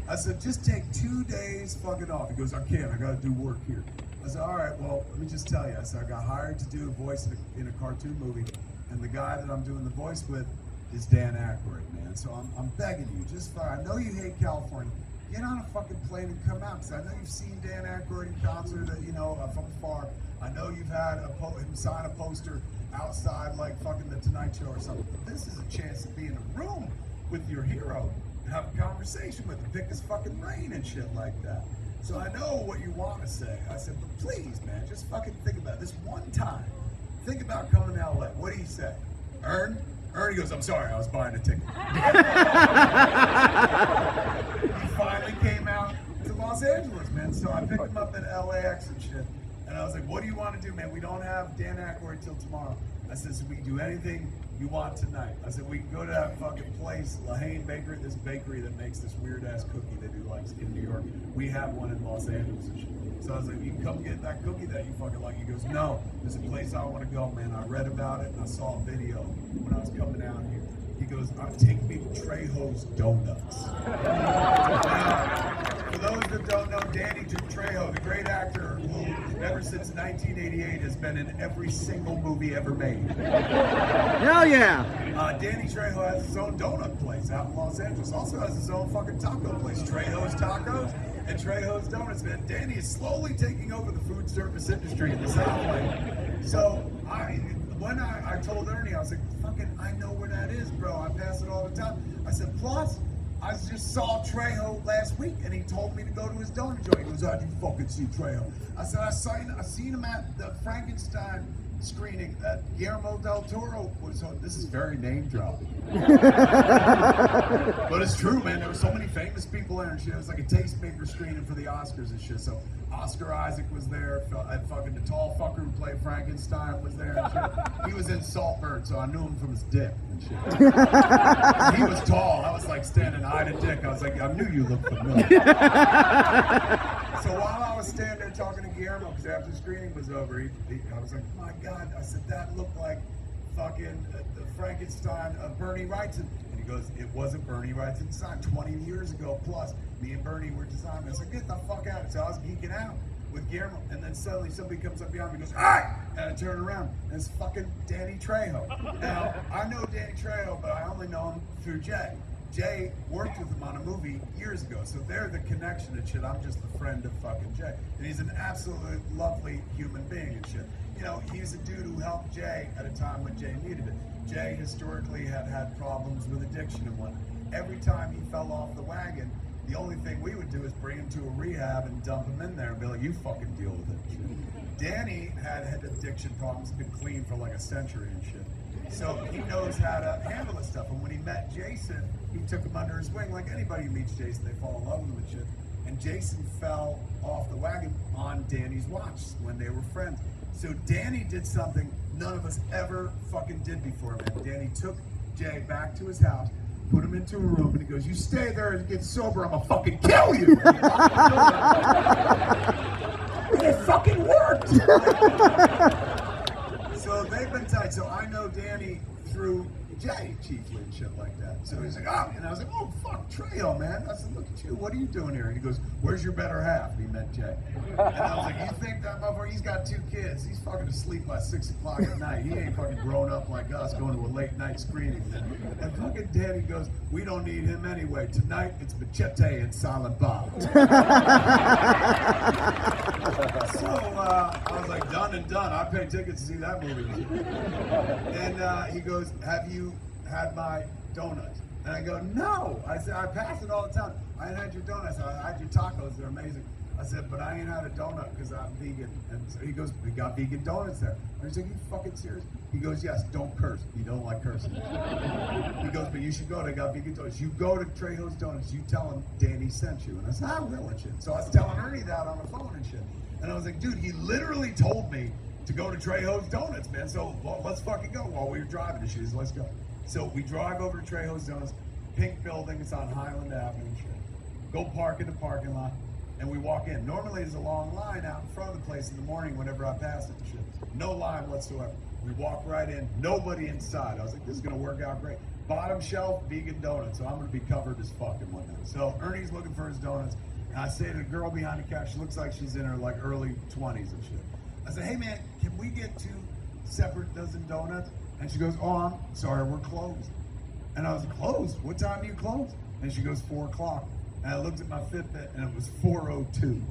C: I said, just take 2 days fucking off. He goes, I can't, I gotta do work here. I said, all right, well, let me just tell you. I said, I got hired to do a voice in a cartoon movie, and the guy that I'm doing the voice with is Dan Aykroyd, man. So I'm begging you, just fine. I know you hate California. Get on a fucking plane and come out, because I know you've seen Dan Aykroyd in concert, from afar. I know you've had him sign a poster outside, like fucking The Tonight Show or something. But this is a chance to be in a room with your hero and have a conversation with him, pick his fucking brain and shit like that. So I know what you want to say. I said, but please, man, just fucking think about it. This one time. Think about coming to LA. What do you say? Ernie goes, I'm sorry, I was buying a ticket. He finally came out to Los Angeles, man. So I picked him up at LAX and shit. And I was like, what do you want to do, man? We don't have Dan Aykroyd till tomorrow. I said, so we can do anything you want tonight. I said, we can go to that fucking place, Lahane Bakery, this bakery that makes this weird ass cookie they do like in New York. We have one in Los Angeles and shit. So I was like, you can come get that cookie that you fucking like. He goes, no, there's a place I want to go, man. I read about it and I saw a video when I was coming down here. He goes, take me to Trejo's Donuts. Now, for those that don't know, Danny Trejo, the great actor who ever since 1988 has been in every single movie ever made.
B: Hell yeah!
C: Danny Trejo has his own donut place out in Los Angeles. Also has his own fucking taco place, Trejo's Tacos and Trejo's Donuts, man. Danny is slowly taking over the food service industry in the Southland. So when I told Ernie, I was like, fucking, I know where that is, bro. I pass it all the time. I said, plus, I just saw Trejo last week, and he told me to go to his donut joint. He goes, how'd you fucking see Trejo? I said, I seen him at the Frankenstein screening that Guillermo del Toro was on. This is very name dropping. But it's true, man. There were so many famous people there and shit. It was like a tastemaker screening for the Oscars and shit. So Oscar Isaac was there. Fucking the tall fucker who played Frankenstein was there and shit. He was in Saltburn, so I knew him from his dick and shit. He was tall. I was like standing eye to dick. I was like, I knew you looked familiar. So while I was standing there talking to Guillermo, because after the screening was over, I was like, oh my God. I said, that looked like fucking the Frankenstein of Bernie Wrightson. And he goes, it wasn't Bernie Wrightson's design. 20 years ago plus, me and Bernie were designing. I was like, get the fuck out. So I was geeking out with Guillermo. And then suddenly somebody comes up behind me and goes, hi! And I turn around, and it's fucking Danny Trejo. Now, I know Danny Trejo, but I only know him through Jay. Jay worked with him on a movie years ago, so they're the connection and shit. I'm just the friend of fucking Jay. And he's an absolutely lovely human being and shit. You know, he's a dude who helped Jay at a time when Jay needed it. Jay historically had problems with addiction and whatnot. Every time he fell off the wagon, the only thing we would do is bring him to a rehab and dump him in there and be like, you fucking deal with it. Danny had addiction problems, been clean for like a century and shit. So he knows how to handle this stuff. And when he met Jason he took him under his wing. Like anybody who meets Jason, they fall in love with him and shit. And Jason fell off the wagon on Danny's watch when they were friends. So Danny did something none of us ever fucking did before, man. Danny took Jay back to his house, put him into a room, and he goes, "You stay there and get sober, I'm gonna fucking kill you." And it fucking worked. So they've been tight. So I know Danny through Jay chiefly and shit like that. So he's like, "Oh," and I was like, "Oh fuck, Trejo, man." I said, "Look at you, what are you doing here?" And he goes, "Where's your better half?" And he meant Jay. And I was like, "You think that motherfucker? He's got 2 kids. He's fucking asleep by 6 o'clock at night. He ain't fucking grown up like us, going to a late night screening." And fucking Danny goes, "We don't need him anyway. Tonight it's Machete and Silent Bob." So I was like, done and done. I paid tickets to see that movie. And he goes, "Have you had my donuts?" And I go, "No." I said, "I pass it all the time. I ain't had your donuts. I had your tacos. They're amazing." I said, "But I ain't had a donut because I'm vegan." And so he goes, "We got vegan donuts there." And he's like, "You fucking serious?" He goes, "Yes, don't curse. You don't like cursing." He goes, "But you should go. They got vegan donuts. You go to Trejo's Donuts. You tell him Danny sent you." And I said, "I will and shit." So I was telling Ernie that on the phone and shit. And I was like, "Dude, he literally told me to go to Trejo's Donuts, man. So well, let's fucking go." While we were driving and shit, he said, "Let's go." So we drive over to Trejo's Donuts, pink building. It's on Highland Avenue and shit. Go park in the parking lot. And we walk in. Normally there's a long line out in front of the place in the morning whenever I pass it and shit. No line whatsoever. We walk right in, nobody inside. I was like, this is gonna work out great. Bottom shelf, vegan donuts, so I'm gonna be covered as fuck and whatnot. So Ernie's looking for his donuts, and I say to the girl behind the counter, she looks like she's in her like early 20s and shit. I said, "Hey man, can we get 2 separate dozen donuts?" And she goes, "Oh, I'm sorry, we're closed." And I was like, "Closed? What time do you close?" And she goes, 4 o'clock. And I looked at my Fitbit and it was 4:02.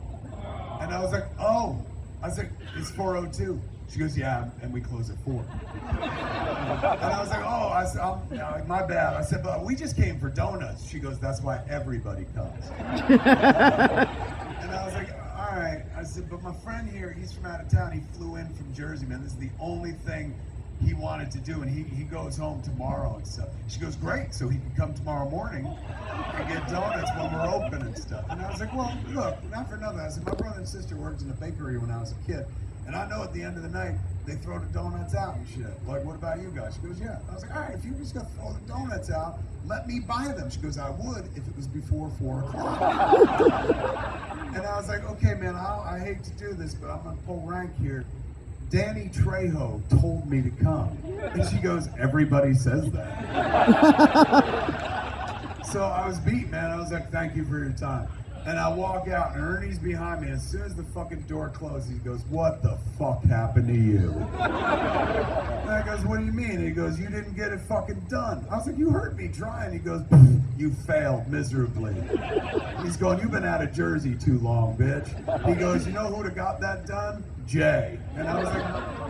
C: And I was like, "Oh." I was like, "It's 4:02. She goes, "Yeah, and we close at 4. And I was like, "Oh," I said, no, "My bad." I said, "But we just came for donuts." She goes, "That's why everybody comes." And I was like, "All right." I said, "But my friend here, he's from out of town. He flew in from Jersey, man. This is the only thing he wanted to do, and he goes home tomorrow and stuff." She goes, "Great, so he can come tomorrow morning and get donuts when we're open and stuff." And I was like, "Well, look, not for nothing." I said, "My brother and sister worked in a bakery when I was a kid, and I know at the end of the night they throw the donuts out and shit. Like, what about you guys?" She goes, "Yeah." I was like, "All right, if you were just gonna throw the donuts out, let me buy them." She goes, "I would if it was before 4 o'clock." And I was like, "Okay, man, I hate to do this, but I'm gonna pull rank here. Danny Trejo told me to come." And she goes, "Everybody says that." So I was beat, man. I was like, "Thank you for your time." And I walk out, and Ernie's behind me. As soon as the fucking door closes, he goes, "What the fuck happened to you?" And I goes, "What do you mean?" And he goes, "You didn't get it fucking done." I was like, "You heard me trying." He goes, "You failed miserably." He's going, "You've been out of Jersey too long, bitch." He goes, "You know who'd have got that done? Jay." And I was like,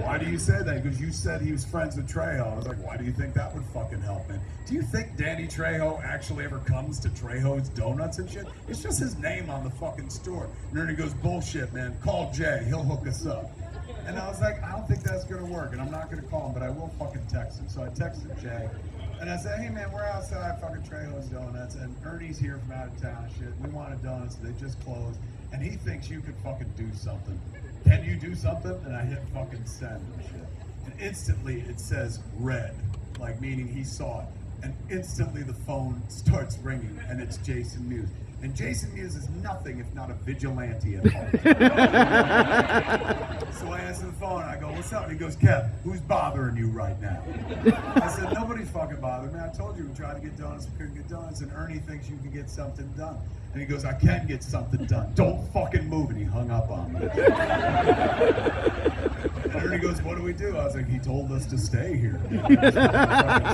C: "Why do you say that?" He goes, "You said he was friends with Trejo." I was like, "Why do you think that would fucking help, man? Do you think Danny Trejo actually ever comes to Trejo's Donuts and shit? It's just his name on the fucking store." And then he goes, "Bullshit, man. Call Jay. He'll hook us up." And I was like, "I don't think that's gonna work, and I'm not gonna call him, but I will fucking text him." So I texted Jay, and I said, "Hey man, we're outside fucking Trejo's Donuts, and Ernie's here from out of town and shit. We wanted donuts, they just closed, and he thinks you could fucking do something. Can you do something?" And I hit fucking send and shit. And instantly it says red, like meaning he saw it. And instantly the phone starts ringing, and it's Jason Mewes. And Jason Mewes is nothing if not a vigilante at heart. So I answer the phone, and I go, "What's up?" And he goes, "Kev, who's bothering you right now?" I said, "Nobody's fucking bothering me. I told you we tried to get donuts, we couldn't get donuts, and Ernie thinks you can get something done." And he goes, "I can get something done. Don't fucking move." And he hung up on me. And Ernie goes, "What do we do?" I was like, "He told us to stay here."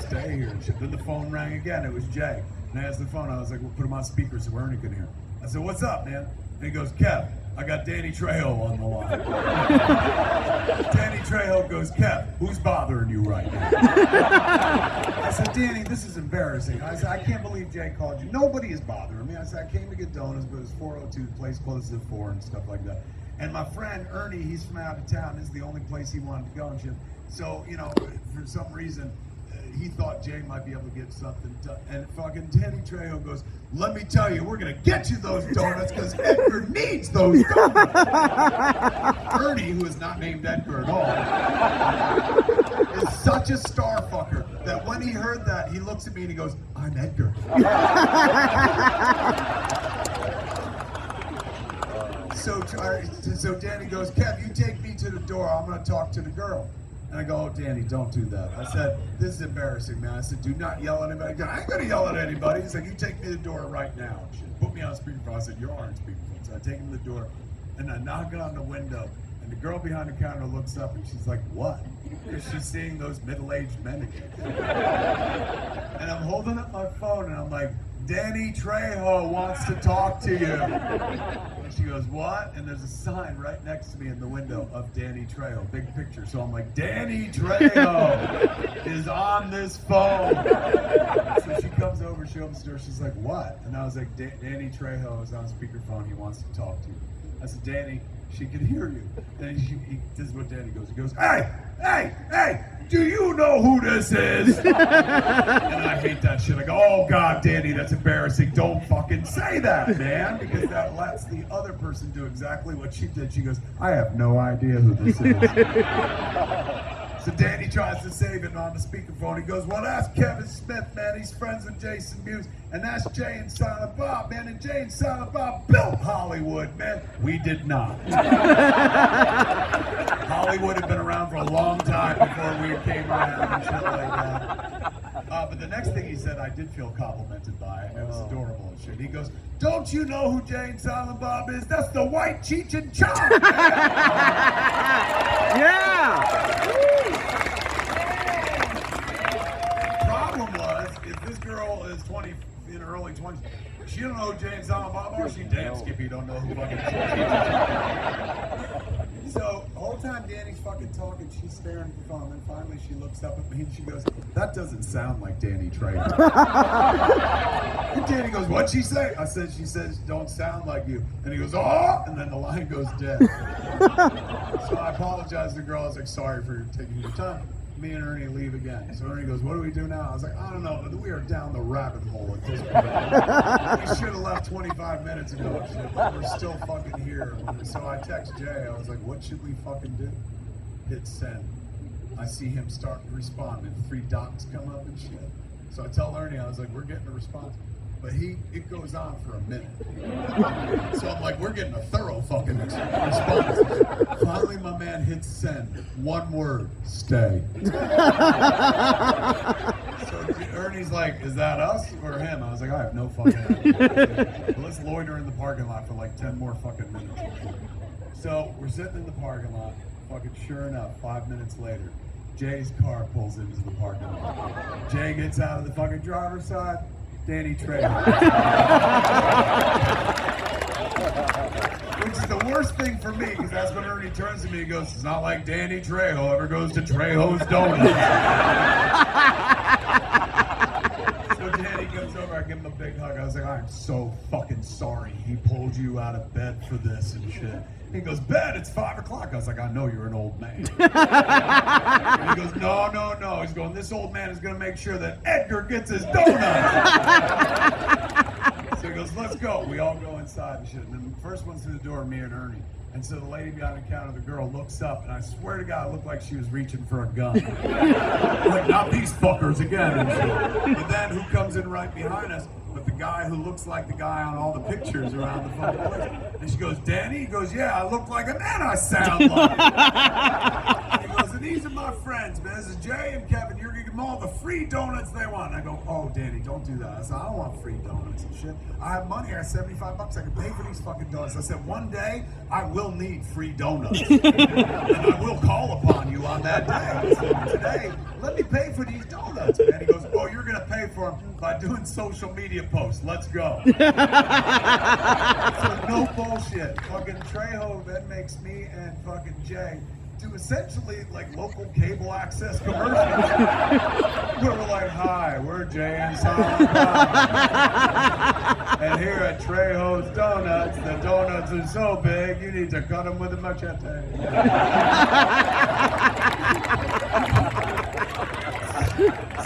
C: Stay here. Then the phone rang again. It was Jay. And I asked the phone. I was like, "We'll put him on speaker so Ernie can hear." I said, "What's up, man?" And he goes, "Kev, I got Danny Trejo on the line." Danny Trejo goes, "Kev, who's bothering you right now?" I said, "Danny, this is embarrassing." I said, "I can't believe Jay called you." "Nobody is bothering me." I said, "I came to get donuts, but it was 4:02, the place closes at 4 and stuff like that. And my friend Ernie, he's from out of town. This is the only place he wanted to go and shit. So, you know, for some reason, he thought Jay might be able to get something done. And fucking Danny Trejo goes, let me tell you, we're going to get you those donuts because Edgar needs those donuts. Ernie, who is not named Edgar at all, is such a star fucker that when he heard that, he looks at me and he goes, I'm Edgar. So Danny goes, Kev, you take me to the door. I'm going to talk to the girl. And I go, oh, Danny, don't do that. I said, this is embarrassing, man. I said, do not yell at anybody. I ain't going to yell at anybody. He's like, you take me to the door right now. She put me on speakerphone. I said, you are on speakerphone. So I take him to the door, and I knock it on the window. And the girl behind the counter looks up, and she's like, what? Because she's seeing those middle-aged men again. And I'm holding up my phone, and I'm like, Danny Trejo wants to talk to you. And she goes, what? And there's a sign right next to me in the window of Danny Trejo, big picture. So I'm like, Danny Trejo is on this phone. So she comes over, she opens the door, she's like, what? And I was like, Danny Trejo is on speakerphone, he wants to talk to you. I said, Danny, she can hear you. And this is what Danny goes. He goes, hey, do you know who this is? And I hate that shit. I go, oh God, Danny, that's embarrassing. Don't fucking say that, man. Because that lets the other person do exactly what she did. She goes, I have no idea who this is. So Danny tries to save it on the speakerphone. He goes, well, that's Kevin Smith, man. He's friends with Jason Mewes. And that's Jay and Silent Bob, man. And Jay and Silent Bob built Hollywood, man. We did not. Hollywood had been around for a long time before we came around and shit like that. But the next thing he said, I did feel complimented by. It was adorable and shit. He goes, don't you know who Jay and Silent Bob is? That's the white Cheech and Chong.
B: Yeah!
C: Problem was, if this girl is 20, in her early 20s, she don't know who Jay and Silent Bob are. She damn Skippy don't know who fucking Cheech and Chong. So the whole time Danny's fucking talking, she's staring at the phone, and finally she looks up at me and she goes, that doesn't sound like Danny Trejo. And Danny goes, what'd she say? I said, she says, don't sound like you. And he goes, oh, and then the line goes dead. So I apologized to the girl. I was like, sorry for taking your time. Me and Ernie leave again. So Ernie goes, what do we do now? I was like, I don't know, but we are down the rabbit hole at this point. We should have left 25 minutes ago and shit, but we're still fucking here. So I text Jay, I was like, what should we fucking do? Hit send. I see him start to respond and 3 dots come up and shit. So I tell Ernie, I was like, we're getting a response. But it goes on for a minute. So I'm like, we're getting a thorough fucking response. Finally, my man hits send. One word, stay. So Ernie's like, is that us or him? I was like, I have no fucking idea. But let's loiter in the parking lot for like 10 more fucking minutes. So we're sitting in the parking lot. Fucking sure enough, 5 minutes later, Jay's car pulls into the parking lot. Jay gets out of the fucking driver's side. Danny Trejo. Which is the worst thing for me, because that's when Ernie turns to me and goes, it's not like Danny Trejo ever goes to Trejo's Donuts. So Danny goes over, I give him a big hug. I was like, I'm so fucking sorry he pulled you out of bed for this and shit. He goes, bed, it's 5 o'clock. I was like, I know you're an old man. And he goes, no. He's going, this old man is going to make sure that Edgar gets his donuts. So he goes, let's go. We all go inside and shit. And then the first one's through the door, me and Ernie. And so the lady behind the counter, the girl, looks up, and I swear to God, it looked like she was reaching for a gun. Like, not these fuckers again. And shit. But then who comes in right behind us? But the guy who looks like the guy on all the pictures around the fucking place. And she goes, Danny? He goes, yeah, I look like a man, I sound like. And he goes, and these are my friends, man. This is Jay and Kevin. You're going to give them all the free donuts they want. And I go, oh, Danny, don't do that. I said, I don't want free donuts and shit. I have money. I have $75. I can pay for these fucking donuts. I said, one day, I will need free donuts. And I will call upon you on that day. So today, let me pay for these donuts, man. He goes, oh, you're going to pay for them by doing social media posts. Let's go. So no bullshit. Fucking Trejo then makes me and fucking Jay do essentially like local cable access commercials. Where we're like, hi, we're Jay and Silent Bob. And here at Trejo's Donuts, the donuts are so big, you need to cut them with a machete.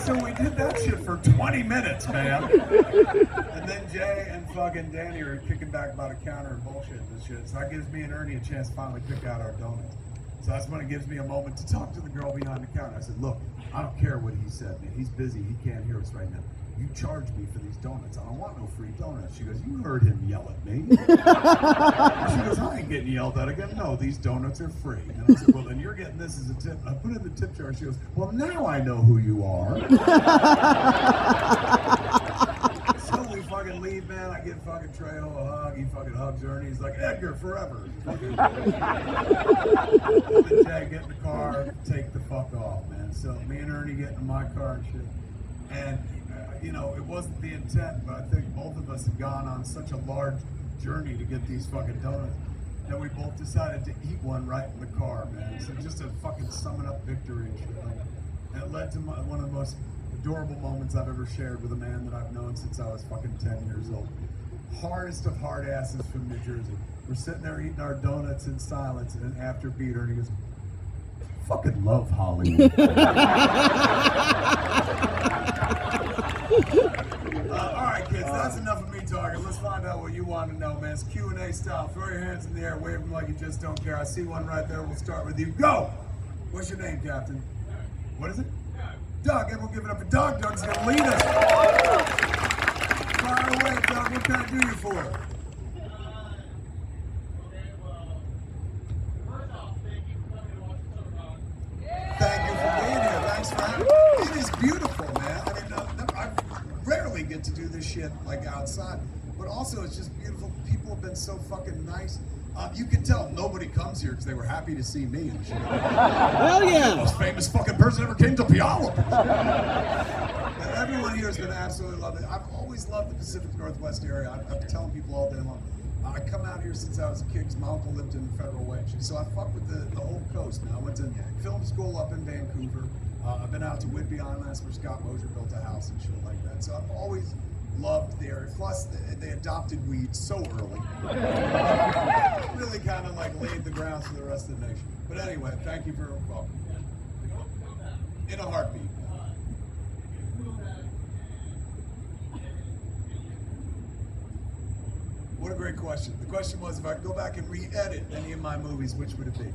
C: So we did that shit for 20 minutes, man. And then Jay and fucking Danny are kicking back by the counter and bullshit and shit. So that gives me and Ernie a chance to finally pick out our donuts. So that's when it gives me a moment to talk to the girl behind the counter. I said, look, I don't care what he said, man. He's busy. He can't hear us right now. You charge me for these donuts. I don't want no free donuts. She goes, you heard him yell at me. She goes, I ain't getting yelled at again. No, these donuts are free. And I said, well, then you're getting this as a tip. I put it in the tip jar. She goes, well, now I know who you are. So we fucking leave, man. I give fucking Trejo a hug. He fucking hugs Ernie. He's like, Edgar, forever. And then Jay, get in the car, take the fuck off, man. So me and Ernie get in my car and shit. And you know, it wasn't the intent, but I think both of us had gone on such a large journey to get these fucking donuts that we both decided to eat one right in the car, man. So just a fucking summing up victory and shit. And it led to one of the most adorable moments I've ever shared with a man that I've known since I was fucking 10 years old. Hardest of hard asses from New Jersey. We're sitting there eating our donuts in silence, and after beat her, and he goes, fucking love Hollywood. All right, kids, that's enough of me talking. Let's find out what you want to know, man. It's Q&A style. Throw your hands in the air, wave them like you just don't care. I see one right there. We'll start with you. Go! What's your name, Captain? What is it? Doug. Everyone give it up for Doug. Doug's going to lead us. Fire away, Doug. What can I do you for? Thank you for being here. Thanks for having me. It is beautiful, man. I mean, I rarely get to do this shit like outside, but also it's just beautiful. People have been so fucking nice. You can tell nobody comes here because they were happy to see me and shit.
B: Hell yeah!
C: The most famous fucking person ever came to Puyallup. Everyone here has been absolutely lovely. I've always loved the Pacific Northwest area. I've been telling people all day long. I come out here since I was a kid because my uncle lived in Federal Way, so I fuck with the whole coast, man. I went to film school up in Vancouver. I've been out to Whidbey Island, that's where Scott Mosier built a house and shit like that. So I've always loved the area. Plus, they adopted weed so early. Really kind of like laid the grounds for the rest of the nation. But anyway, thank you for welcome. In a heartbeat. What a great question. The question was, if I could go back and re-edit any of my movies, which would it be?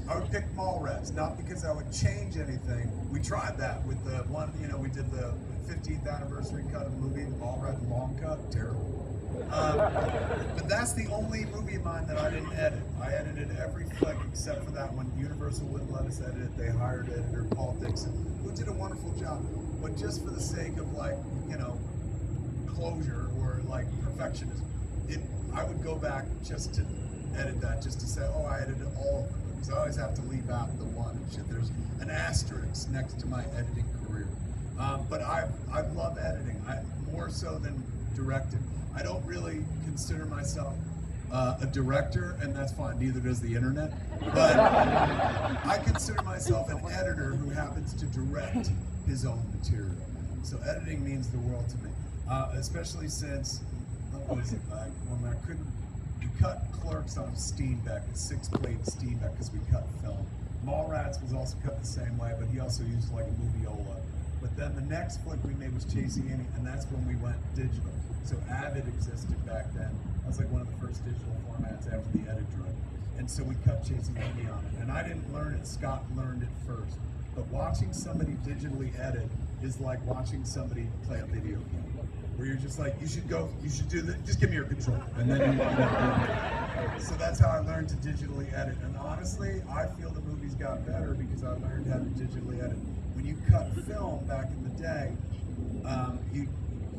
C: I would pick Mallrats, not because I would change anything. We tried that with the one, you know, we did the 15th anniversary cut of the movie, the Mallrats long cut, terrible. But that's the only movie of mine that I didn't edit. I edited every flick except for that one. Universal wouldn't let us edit it. They hired editor Paul Dixon, who did a wonderful job. But just for the sake of, like, you know, closure or like perfectionism, I would go back just to edit that, just to say, oh, I edited all of them. Because I always have to leave out the one and shit. There's an asterisk next to my editing career. But I love editing, more so than directing. I don't really consider myself a director, and that's fine, neither does the internet. But I consider myself an editor who happens to direct his own material. So editing means the world to me, especially since, what was it, when I couldn't, we cut Clerks on a Steenbeck, a 6-plate Steenbeck, because we cut film. Mallrats was also cut the same way, but he also used like a moviola. But then the next flick we made was Chasing Amy, and that's when we went digital. So Avid existed back then. That was like one of the first digital formats after the edit drug. And so we cut Chasing Amy on it. And I didn't learn it, Scott learned it first. But watching somebody digitally edit is like watching somebody play a video game. Where you're just like, you should do this, just give me your controller. And then you know. So that's how I learned to digitally edit. And honestly, I feel the movies got better because I learned how to digitally edit. When you cut film back in the day, you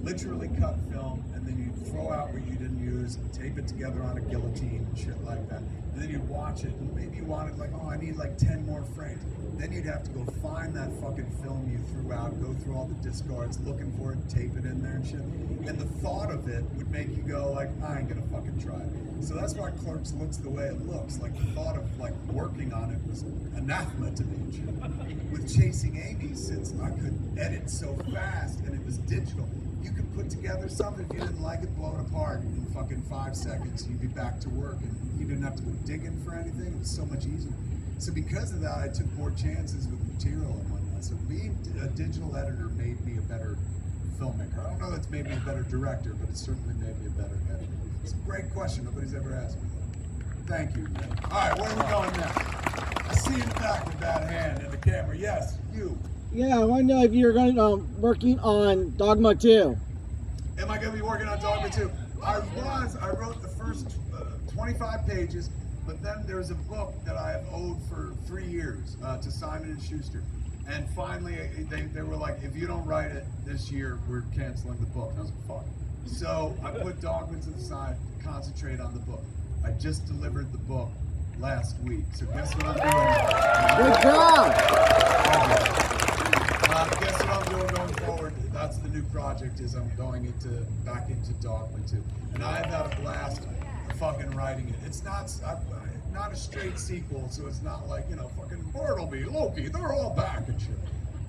C: literally cut film and then you throw out what you didn't use and tape it together on a guillotine and shit like that. And then you'd watch it and maybe you wanted like, oh, I need like 10 more frames. Then you'd have to go find that fucking film you threw out, go through all the discards, looking for it, tape it in there and shit. And the thought of it would make you go like, I ain't gonna fucking try it. So that's why Clerks looks the way it looks. Like the thought of like working on it was anathema to me and shit. With Chasing Amy, since I could edit so fast and it was digital, you could put together something, if you didn't like it, blow it apart in fucking 5 seconds. You'd be back to work and you didn't have to go digging for anything. It was so much easier. So because of that, I took more chances with material and whatnot. Dogma. So being a digital editor made me a better filmmaker. I don't know if it's made me a better director, but it certainly made me a better editor. It's a great question. Nobody's ever asked me that. Thank you, man. All right, where are we going next? I see you in the back with that hand and the camera. Yes, you.
B: Yeah, I want to know if you're going to working on Dogma 2.
C: Am I going to be working on Dogma 2? I wrote the first 25 pages, but then there's a book that I have owed for 3 years to Simon & Schuster. And finally, they were like, if you don't write it this year, we're canceling the book. And I was like, fuck. So I put Dogma to the side to concentrate on the book. I just delivered the book last week. So guess what I'm doing?
B: Good job!
C: Guess what I'm doing going forward? That's the new project, is I'm going back into Dogma 2. And I've had a blast fucking writing it. It's not a straight sequel, so it's not like, fucking Bartleby, Loki, they're all back and shit.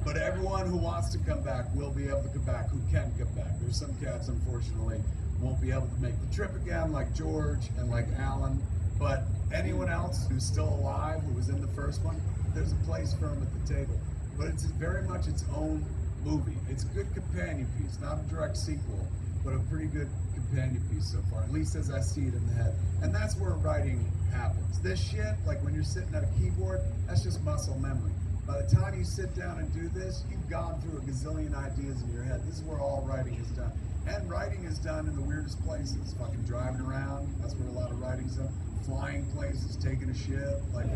C: But everyone who wants to come back will be able to come back, who can come back. There's some cats, unfortunately, won't be able to make the trip again, like George and like Alan. But anyone else who's still alive, who was in the first one, there's a place for them at the table. But it's very much its own movie. It's a good companion piece, not a direct sequel, but a pretty good companion piece so far, at least as I see it in the head. And that's where writing happens. This shit, like when you're sitting at a keyboard, that's just muscle memory. By the time you sit down and do this, you've gone through a gazillion ideas in your head. This is where all writing is done. And writing is done in the weirdest places, fucking driving around, that's where a lot of writing's done. Flying places, taking a shit, like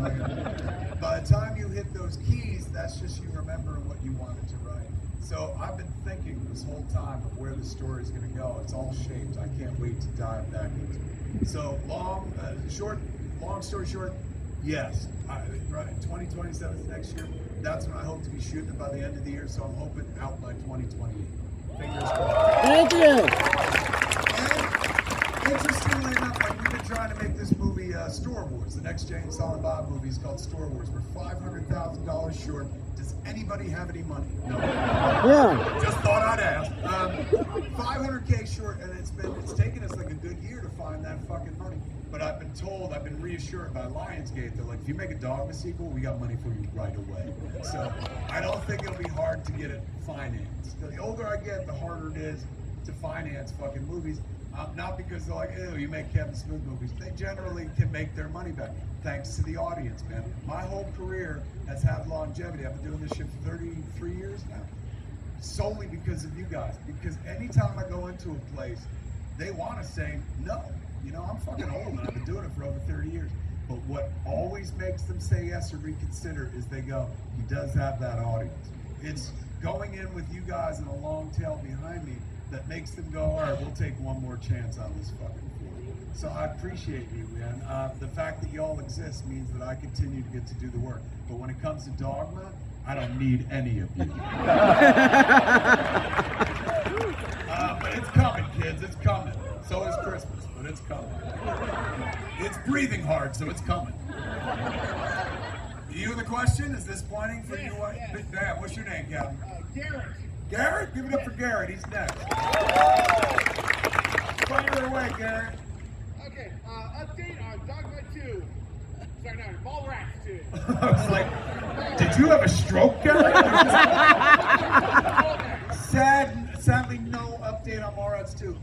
C: by the time you hit those keys, that's just you remembering what you wanted to write. So I've been thinking this whole time of where the story is going to go. It's all shaped. I can't wait to dive back into it. So long story short, yes, 2027 is next year. That's when I hope to be shooting it by the end of the year. So I'm hoping out by 2028. Fingers crossed.
B: Thank you!
C: And interestingly enough, like we've been trying to make this movie Store Wars. The next Jay and Silent Bob movie is called Store Wars. We're $500,000 short. Does anybody have any money? No.
B: Yeah.
C: Just thought I'd ask. 500K short, and it's taken us like a good year to find that fucking money. But I've been reassured by Lionsgate that like if you make a Dogma sequel, we got money for you right away. So I don't think it'll be hard to get it financed. The older I get, the harder it is to finance fucking movies. Not because they're like, ew, you make Kevin Smith movies. They generally can make their money back, thanks to the audience, man. My whole career has had longevity. I've been doing this shit for 33 years now. Solely because of you guys. Because anytime I go into a place, they want to say no. I'm fucking old and I've been doing it for over 30 years. But what always makes them say yes or reconsider is they go, he does have that audience. It's going in with you guys and a long tail behind me that makes them go, all right, we'll take one more chance on this fucking film. So I appreciate you, man. The fact that y'all exist means that I continue to get to do the work. But when it comes to Dogma, I don't need any of you. But it's coming, kids. It's coming. So is Christmas, but it's coming. It's breathing hard, so it's coming. You the question? Is this pointing for you? Damn, what's your name, Captain?
D: Garrett.
C: Garrett? Give it up for Garrett. He's next. Fire away, Garrett.
D: Okay, update on Dogma 2. Sorry, no, Mallrats 2.
C: I was like, did you have a stroke, Garrett? Sadly, no update on Mallrats 2.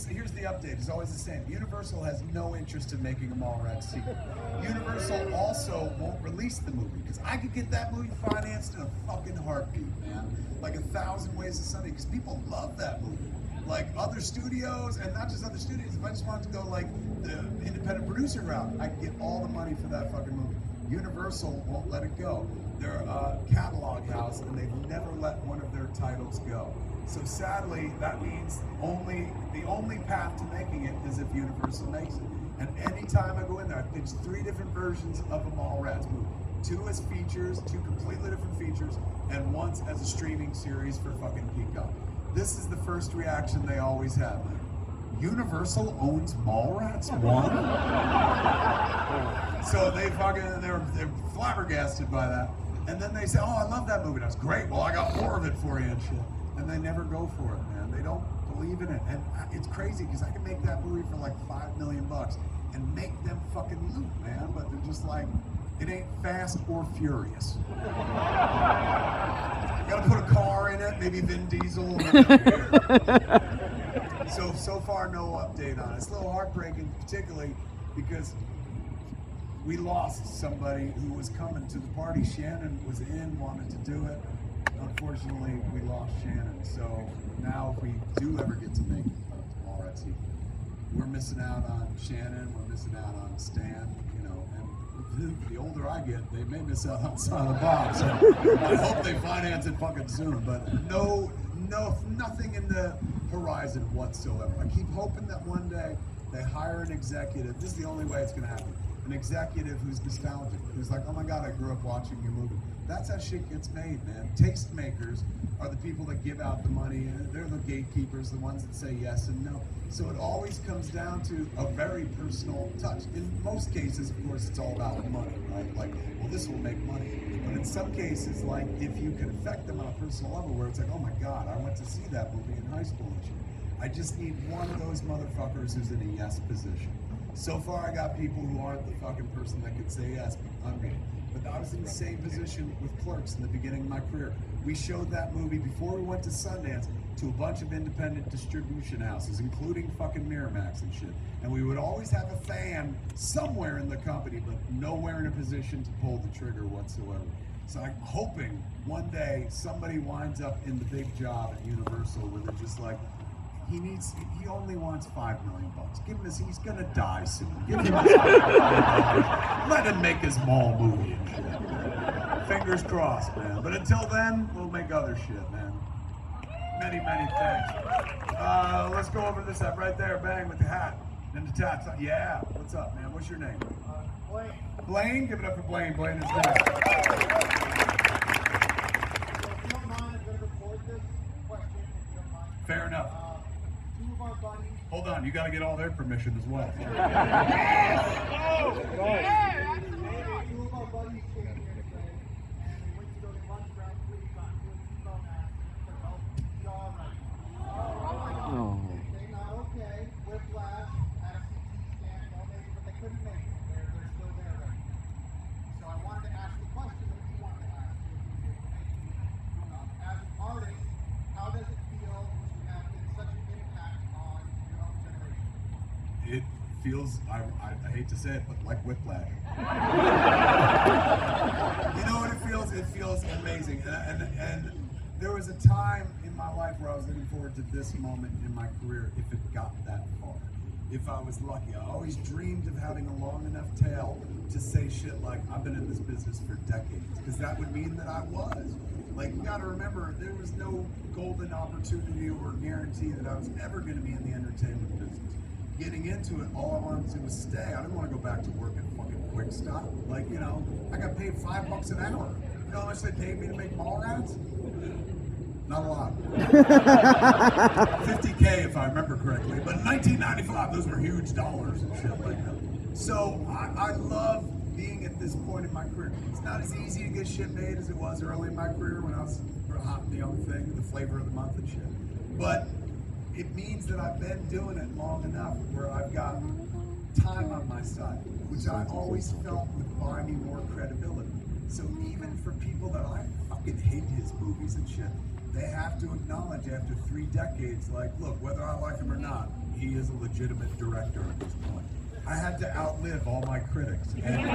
C: Here's the update. It's always the same. Universal has no interest in making a Mallrats sequel. Universal also won't release the movie because I could get that movie financed in a fucking heartbeat, man. Like 1,000 Ways to Sunday, because people love that movie. Like other studios, and not just other studios. If I just wanted to go like the independent producer route, I could get all the money for that fucking movie. Universal won't let it go. They're a catalog house, and they've never let one of their titles go. So sadly, that means the only path to making it is if Universal makes it. And anytime I go in there, I pitch 3 different versions of a Mallrats movie. 2 as features, 2 completely different features, and once as a streaming series for fucking Peacock. This is the first reaction they always have. Universal owns Mallrats 1? So they're flabbergasted by that. And then they say, oh, I love that movie. That's great. Well, I got more of it for you and shit. And they never go for it, man. They don't believe in it. And it's crazy because I can make that movie for like $5 million. and make them fucking loot, man. But they're just like, it ain't Fast or Furious. Gotta put a car in it, maybe Vin Diesel. So far, no update on it. It's a little heartbreaking, particularly because we lost somebody who was coming to the party. Shannon was in, wanted to do it. Unfortunately, we lost Shannon. So now, if we do ever get to make Mallrats, we're missing out on Shannon. We're missing out on Stan. You know, and the older I get, they may miss out on Silent Bob. So I hope they finance it fucking soon. But nothing in the horizon whatsoever. I keep hoping that one day they hire an executive. This is the only way it's going to happen. An executive who's nostalgic, who's like, oh my God, I grew up watching your movie. That's how shit gets made, man. Tastemakers are the people that give out the money. They're the gatekeepers, the ones that say yes and no. So it always comes down to a very personal touch. In most cases, of course, it's all about money, right? Like, well, this will make money. But in some cases, like, if you can affect them on a personal level where it's like, oh my God, I went to see that movie in high school and shit. I just need one of those motherfuckers who's in a yes position. So far, I got people who aren't the fucking person that could say yes, but I was in the same position with Clerks in the beginning of my career. We showed that movie before we went to Sundance to a bunch of independent distribution houses, including fucking Miramax and shit. And we would always have a fan somewhere in the company, but nowhere in a position to pull the trigger whatsoever. So I'm hoping one day somebody winds up in the big job at Universal where they're just like, he only wants $5 million. Give him he's gonna die soon. Give him $5 million. Let him make his mall movie and shit. Fingers crossed, man. But until then, we'll make other shit, man. Many thanks. Let's go over this up right there, bang, with the hat. And the tats. Yeah, what's up, man? What's your name?
D: Blaine.
C: Blaine? Give it up for Blaine. Blaine is next.
D: So if you don't mind, I'm going to record this question, if you don't mind.
C: Fair enough.
D: Two of our buddies.
C: Hold on, you gotta get all their permission as well.
D: Two of our buddies came here today, and we went to go to lunch around 3 o'clock. T-bone accident. They're both jaw right.
B: Oh.
D: They not okay. Whiplash, had a CT scan, no maybe, but they couldn't make it. They're still there right now. So I wanted to ask the question that you wanted to ask. As an artist, how does it feel to have been such an impact on your own generation?
C: It feels, I hate to say it, but like whiplash. You know what it feels? It feels amazing. And there was a time in my life where I was looking forward to this moment in my career if it got that far. If I was lucky. I always dreamed of having a long enough tail to say shit like, I've been in this business for decades, because that would mean that I was. Like, you gotta remember, there was no golden opportunity or guarantee that I was ever gonna be in the entertainment business. Getting into it, all I wanted to do was stay. I didn't want to go back to work at fucking Quick Stop. Like, you know, I got paid $5 an hour. You know how much they paid me to make Mallrats? Not a lot. $50K if I remember correctly. But in 1995, those were huge dollars and shit like that. So I love being at this point in my career. It's not as easy to get shit made as it was early in my career when I was a hot and young thing, the flavor of the month and shit. But it means that I've been doing it long enough where I've got time on my side, which I always felt would buy me more credibility. So even for people that I fucking hate his movies and shit, they have to acknowledge after 3 decades, like, look, whether I like him or not, he is a legitimate director at this point. I had to outlive all my critics, and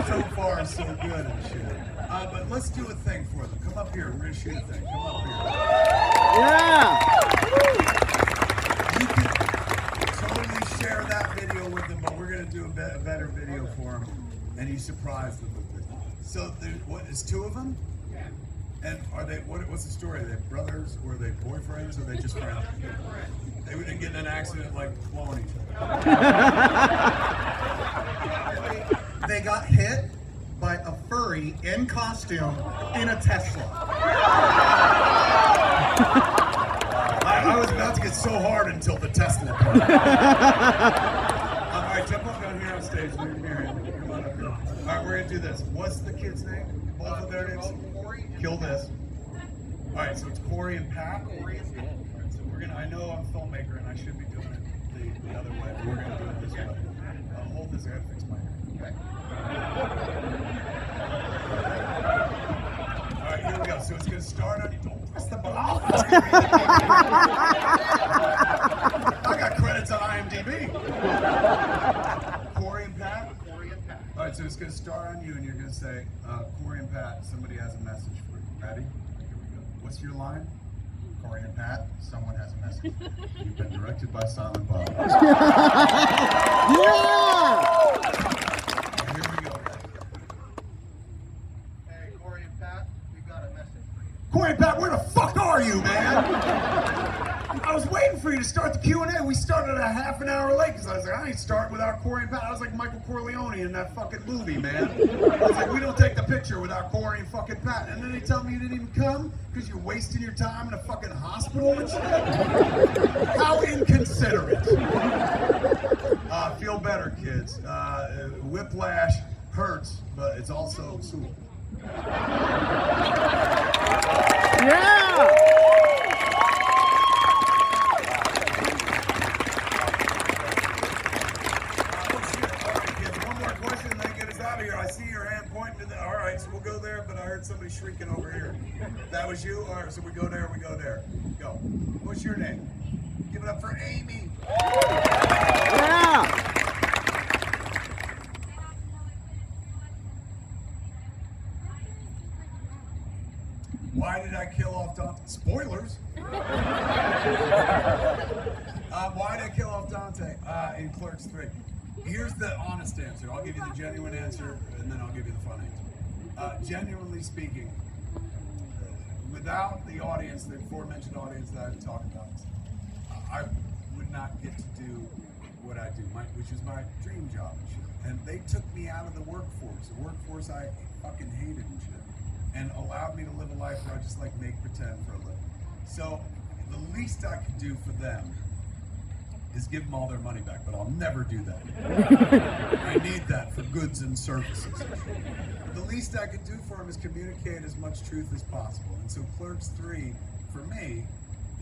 C: so far so good and shit. But let's do a thing for them. Come up here, we're gonna shoot a thing. Come up here.
B: Yeah!
C: You can totally share that video with them, but we're gonna do a better video for them, and you surprise them with it. So, is 2 of them?
D: Yeah.
C: And are they? What's the story? Are they brothers, or are they boyfriends, or are they just friends? They didn't get in an accident like blowing each other.
E: They got hit by a furry in costume in a Tesla.
C: I was about to get so hard until the Tesla part. All right, jump up down here on stage. Miriam, come on up here. All right, we're gonna do this. What's the kid's name? Both of their names? Kill this. All right, so it's Corey and Pat. So we're gonna. I know I'm a filmmaker and I should be doing it. the other way. We're gonna do it this way. Hold this. I gotta fix my hair. Okay. All right, here we go. So it's gonna start on. Don't press the button. I got credits on IMDb. Corey and Pat. All right, so it's going to start on you, and you're going to say, Corey and Pat, somebody has a message for you. Ready? Here we go. What's your line?
E: Corey and Pat, someone has a message.
C: You've been directed by Silent Bob.
B: Yeah!
C: Here we go.
E: Hey, Corey and Pat, we got a message for you.
C: Corey and Pat, where the fuck are you, man? I was waiting for you to start the Q&A. We started a half an hour late because I was like, I ain't start without Corey and Pat. I was like Michael Corleone in that fucking movie, man. I was like, we don't take the picture without Corey and fucking Pat. And then they tell me you didn't even come because you're wasting your time in a fucking hospital and shit. How inconsiderate. Feel better, kids. Whiplash hurts, but it's also cool.
B: Yeah!
C: I see your hand pointing to the. All right, so we'll go there, but I heard somebody shrieking over here. That was you? All right, so we go there, we go there. Go. What's your name? Give it up for Amy.
B: Yeah!
C: Why did I kill off Dante? Spoilers. Why did I kill off Dante in Clerks 3? Here's the honest answer. I'll give you the genuine answer, and then I'll give you the fun answer. Genuinely speaking, without the audience, the aforementioned audience that I've talked about, I would not get to do what I do, which is my dream job and shit. And they took me out of the workforce I fucking hated and shit, and allowed me to live a life where I just like make pretend for a living. So the least I could do for them is give them all their money back, but I'll never do that. I need that for goods and services. The least I could do for them is communicate as much truth as possible. And so Clerks 3, for me,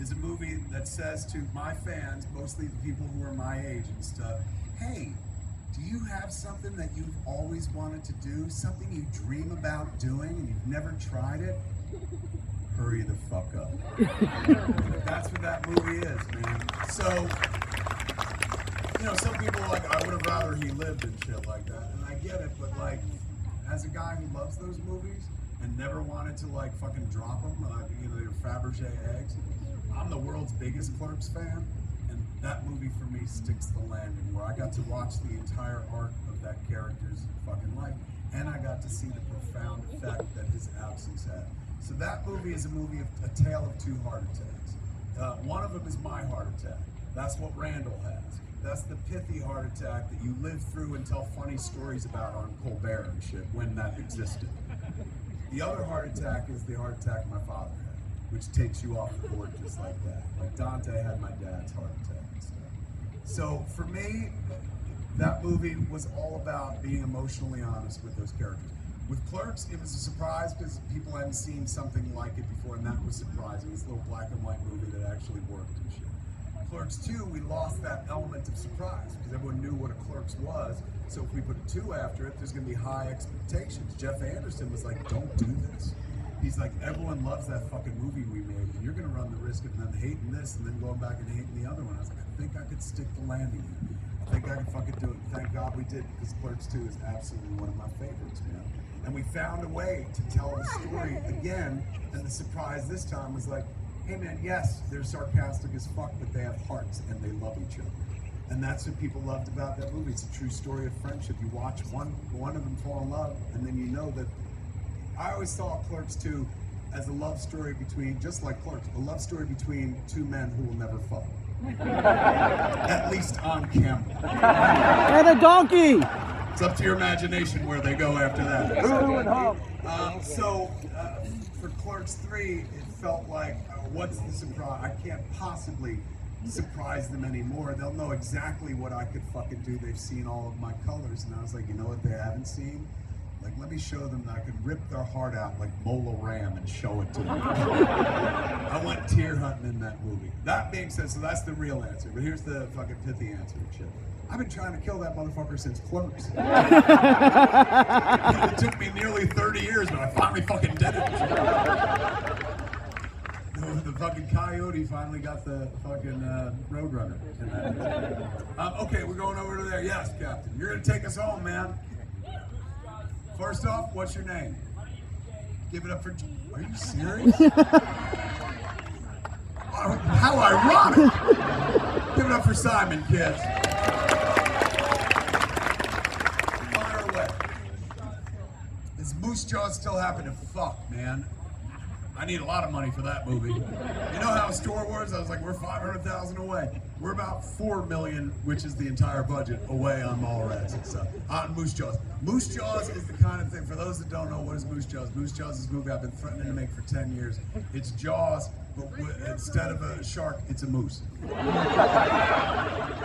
C: is a movie that says to my fans, mostly the people who are my age and stuff, hey, do you have something that you've always wanted to do? Something you dream about doing and you've never tried it? Hurry the fuck up. That's what that movie is, man. So, you know, some people are like, I would have rather he lived and shit like that. And I get it, but like, as a guy who loves those movies and never wanted to like fucking drop them, you know, they're Fabergé eggs. I'm the world's biggest Clerks fan, and that movie for me sticks the landing, where I got to watch the entire arc of that character's fucking life, and I got to see the profound effect that his absence had. So that movie is a movie of a tale of two heart attacks. One of them is my heart attack. That's what Randall has. That's the pithy heart attack that you live through and tell funny stories about on Colbert and shit when that existed. The other heart attack is the heart attack my father had, which takes you off the board just like that. Like Dante had my dad's heart attack and stuff. So for me, that movie was all about being emotionally honest with those characters. With Clerks, it was a surprise because people hadn't seen something like it before, and that was surprising. This little black and white movie that actually worked and shit. Clerks 2, we lost that element of surprise because everyone knew what a Clerks was. So if we put a 2 after it, there's going to be high expectations. Jeff Anderson was like, don't do this. He's like, everyone loves that fucking movie we made, and you're going to run the risk of them hating this and then going back and hating the other one. I was like, I think I could stick the landing here. I think I can fucking do it. Thank God we did, because Clerks 2 is absolutely one of my favorites, man. And we found a way to tell the story again, and the surprise this time was like, hey man, yes, they're sarcastic as fuck, but they have hearts and they love each other. And that's what people loved about that movie. It's a true story of friendship. You watch one of them fall in love, and then you know that. I always saw Clerks 2 as a love story between, just like Clerks, a love story between two men who will never fuck. At least on camera.
B: And a donkey!
C: It's up to your imagination where they go after that. For Clerks 3, it felt like, what's the surprise? I can't possibly surprise them anymore. They'll know exactly what I could fucking do. They've seen all of my colors. And I was like, you know what they haven't seen? Like, let me show them that I could rip their heart out like Mola Ram and show it to them. I went tear hunting in that movie. That being said, so that's the real answer. But here's the fucking pithy answer and shit. I've been trying to kill that motherfucker since Clerks. It took me nearly 30 years, but I finally fucking did it. The fucking coyote finally got the fucking Roadrunner. Okay, we're going over to there. Yes, Captain. You're gonna take us home, man. First off, what's your name? Give it up for. Are you serious? Oh, how ironic! Give it up for Simon, kids. Fire away. Is Moose Jaws still happening? Fuck, man. I need a lot of money for that movie. You know how Star Wars, I was like, we're 500,000 away. We're about 4 million, which is the entire budget, away on Mallrats and stuff. On Moose Jaws. Moose Jaws is the kind of thing, for those that don't know, what is Moose Jaws? Moose Jaws is a movie I've been threatening to make for 10 years. It's Jaws, but instead of a shark, it's a moose.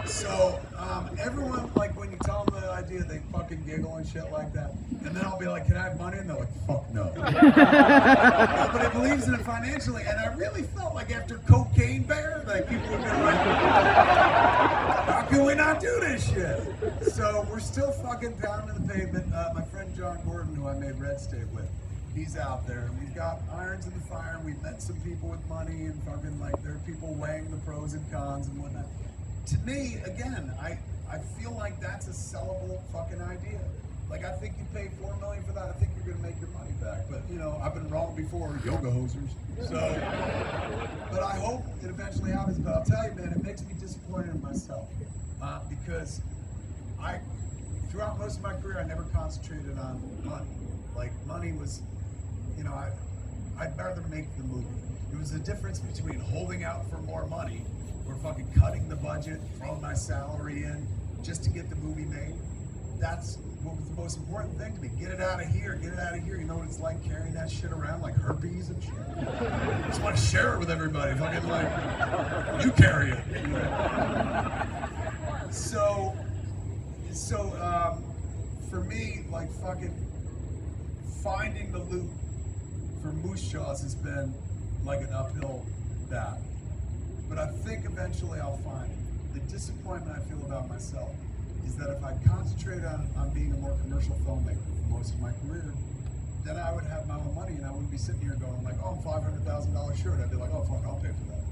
C: So, everyone, like, when you tell them the idea, they fucking giggle and shit like that. And then I'll be like, can I have money? And they're like, fuck no. Nobody believes in it financially. And I really felt like after Cocaine Bear, like, people would be like, how can we not do this shit? So, we're still fucking pounding the pavement. My friend John Gordon, who I made Red State with, he's out there. And we've got irons in the fire. And we've met some people with money and fucking, like, there are people weighing the pros and cons and whatnot. To me, again, I feel like that's a sellable fucking idea. Like, I think you pay $4 million for that, I think you're gonna make your money back. But, you know, I've been wrong before, yoga hosers. So, but I hope it eventually happens. But I'll tell you, man, it makes me disappointed in myself. Because throughout most of my career, I never concentrated on money. Like, money was, you know, I'd rather make the movie. It was the difference between holding out for more money or fucking cutting the budget, throwing my salary in just to get the movie made. That's what was the most important thing to me. Get it out of here, get it out of here. You know what it's like carrying that shit around like herpes and shit? I just want to share it with everybody. Fucking like, you carry it. You know? So, for me, like fucking finding the loot for Moose Jaws has been like an uphill battle. But I think eventually I'll find it. The disappointment I feel about myself is that if I concentrate on being a more commercial filmmaker for most of my career, then I would have my own money and I wouldn't be sitting here going like, oh, I'm $500,000 short. I'd be like, oh, fuck, I'll pay for that.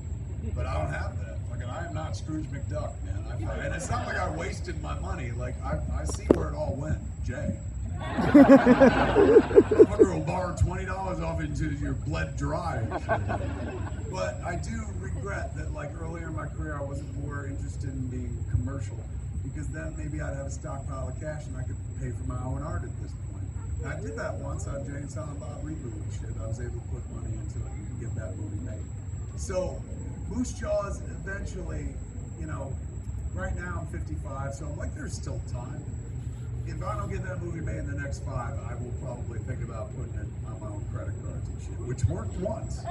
C: But I don't have that. Fucking, I am not Scrooge McDuck, man. And it's not like I wasted my money. Like, I see where it all went, Jay. Fucker will borrow $20 off into your bled dry. But I do regret that, like, earlier in my career, I wasn't more interested in being commercial, because then maybe I'd have a stockpile of cash and I could pay for my own art at this point. And I did that once on Jay and Silent Bob reboot and shit. I was able to put money into it and get that movie made. So Moose Jaws eventually, you know, right now I'm 55, so I'm like, there's still time. If I don't get that movie made in the next 5, I will probably think about putting it on my own credit cards and shit, which worked once.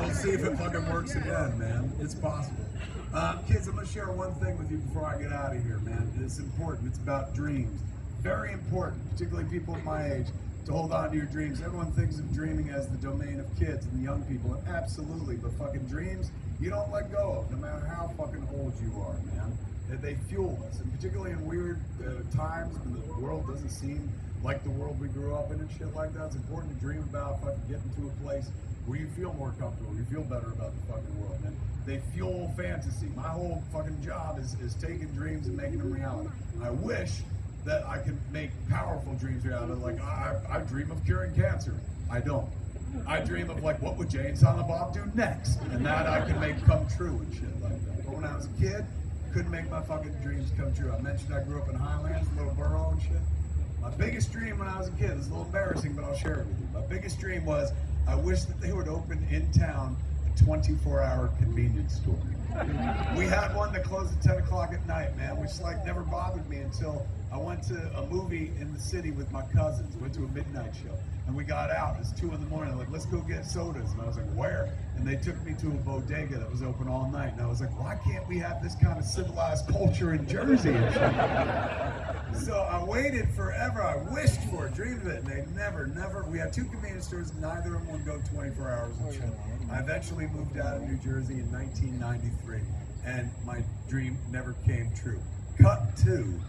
C: We'll see if it fucking works again, man. It's possible. Kids, I'm gonna share one thing with you before I get out of here, man. It's important. It's about dreams. Very important, particularly people of my age, to hold on to your dreams. Everyone thinks of dreaming as the domain of kids and young people, and absolutely, but fucking dreams, you don't let go of, no matter how fucking old you are, man. They fuel us, and particularly in weird times when the world doesn't seem like the world we grew up in and shit like that. It's important to dream about fucking getting to a place where you feel more comfortable, you feel better about the fucking world, man. They fuel fantasy. My whole fucking job is taking dreams and making them reality. I wish that I could make powerful dreams reality. Like, I dream of curing cancer. I don't. I dream of, like, what would Jay and Silent Bob do next? And that I can make come true and shit like that. But when I was a kid, couldn't make my fucking dreams come true. I mentioned I grew up in Highlands, a little borough and shit. My biggest dream when I was a kid, it's a little embarrassing, but I'll share it with you. My biggest dream was, I wish that they would open in town a 24-hour convenience store. We had one that closed at 10 o'clock at night, man, which like never bothered me until I went to a movie in the city with my cousins. Went to a midnight show, and we got out. It's 2 in the morning. Like, let's go get sodas. And I was like, where? And they took me to a bodega that was open all night. And I was like, why can't we have this kind of civilized culture in Jersey and shit? So I waited forever. I wished for it, dreamed of it, and they never. We had 2 convenience stores. Neither of them would go 24 hours and shit. I eventually moved out of New Jersey in 1993, and my dream never came true. Cut to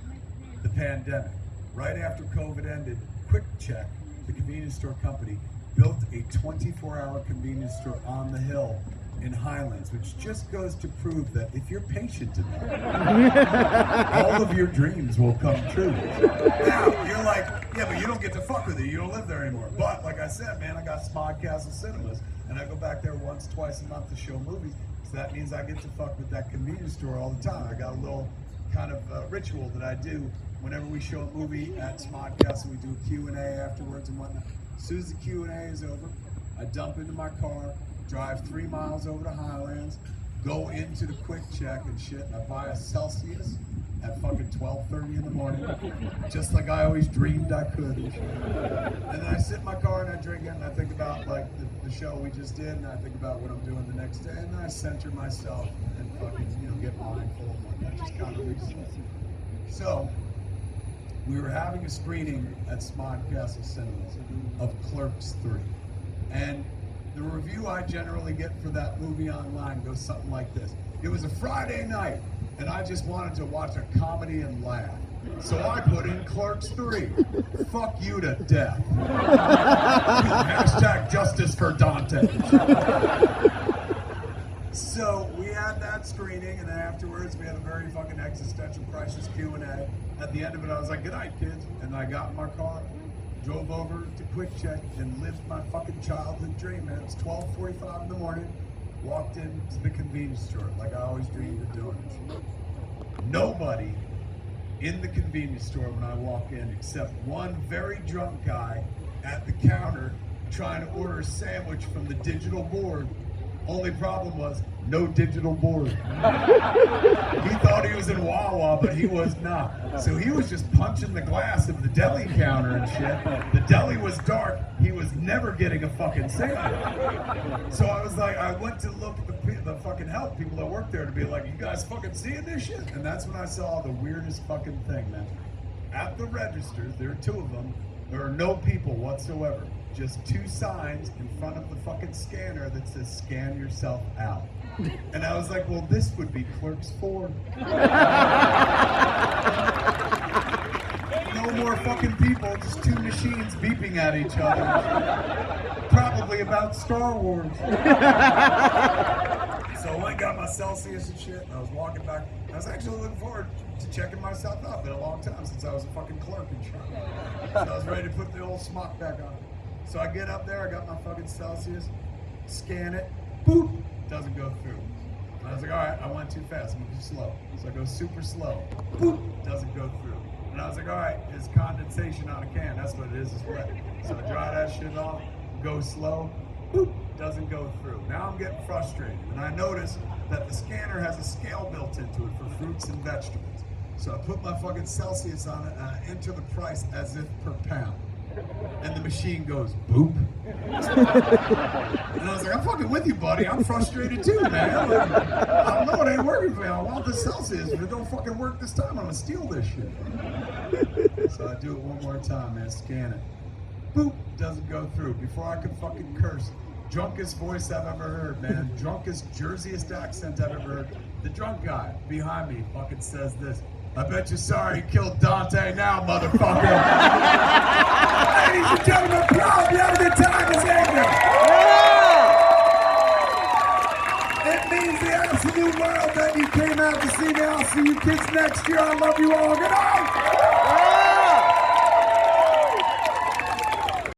C: the pandemic. Right after COVID ended, Quick Check, the convenience store company, built a 24-hour convenience store on the hill in Highlands, which just goes to prove that if you're patient enough, all of your dreams will come true. Now, you're like, yeah, but you don't get to fuck with it. You don't live there anymore. But, like I said, man, I got Smod Castle Cinemas, and I go back there once, twice a month to show movies. So that means I get to fuck with that convenience store all the time. I got a little kind of ritual that I do whenever we show a movie at Smod Castle. We do a Q&A afterwards and whatnot. As soon as the Q&A is over, I dump into my car, drive 3 miles over to Highlands, go into the Quick Check and shit, and I buy a Celsius at fucking 12:30 in the morning, just like I always dreamed I could. And then I sit in my car and I drink it, and I think about like the show we just did, and I think about what I'm doing the next day, and then I center myself and fucking, get mindful and whatnot, just kind of reset. So, we were having a screening at Smod Castle Cinemas of Clerks 3, and the review I generally get for that movie online goes something like this. It was a Friday night, and I just wanted to watch a comedy and laugh. So I put in Clerks 3. Fuck you to death. Hashtag justice for Dante. So we had that screening, and then afterwards we had a very fucking existential crisis Q&A. At the end of it, I was like, good night, kids. And I got in my car, drove over to Quick Check, and lived my fucking childhood dream, man. It's 12:45 in the morning. Walked into the convenience store like I always dreamed of doing. Nobody in the convenience store when I walk in except one very drunk guy at the counter trying to order a sandwich from the digital board. Only problem was no digital board. He thought he was in Wawa, but he was not. So he was just punching the glass of the deli counter and shit. The deli was dark. He was never getting a fucking sandwich. So I was like, I went to look at the fucking help people that work there to be like, you guys fucking seeing this shit? And that's when I saw the weirdest fucking thing, man. At the registers, there are 2 of them. There are no people whatsoever. Just 2 signs in front of the fucking scanner that says scan yourself out. And I was like, well, this would be Clerks 4. No more fucking people, just 2 machines beeping at each other. Probably about Star Wars. So I went and got my Celsius and shit, and I was walking back. I was actually looking forward to checking myself out. Been a long time since I was a fucking clerk and shit. So I was ready to put the old smock back on. So I get up there, I got my fucking Celsius, scan it, boop, doesn't go through. And I was like, all right, I went too fast, I'm too slow. So I go super slow, boop, doesn't go through. And I was like, all right, it's condensation on a can, that's what it is, it's wet. So I dry that shit off, go slow, boop, doesn't go through. Now I'm getting frustrated, and I notice that the scanner has a scale built into it for fruits and vegetables. So I put my fucking Celsius on it, and I enter the price as if per pound. And the machine goes, boop. And I was like, I'm fucking with you, buddy. I'm frustrated too, man. Like, I don't know, it ain't working for me. I want the Celsius. If it don't fucking work this time, I'm gonna steal this shit. So I do it one more time, man. Scan it. Boop. Doesn't go through. Before I could fucking curse. Drunkest voice I've ever heard, man. Drunkest, Jerseyest accent I've ever heard. The drunk guy behind me fucking says this. I bet you're sorry you killed Dante now, motherfucker. Ladies and gentlemen, proud you having a good time this evening. It means the absolute world that you came out to see me. I'll see you kids next year. I love you all. Good night.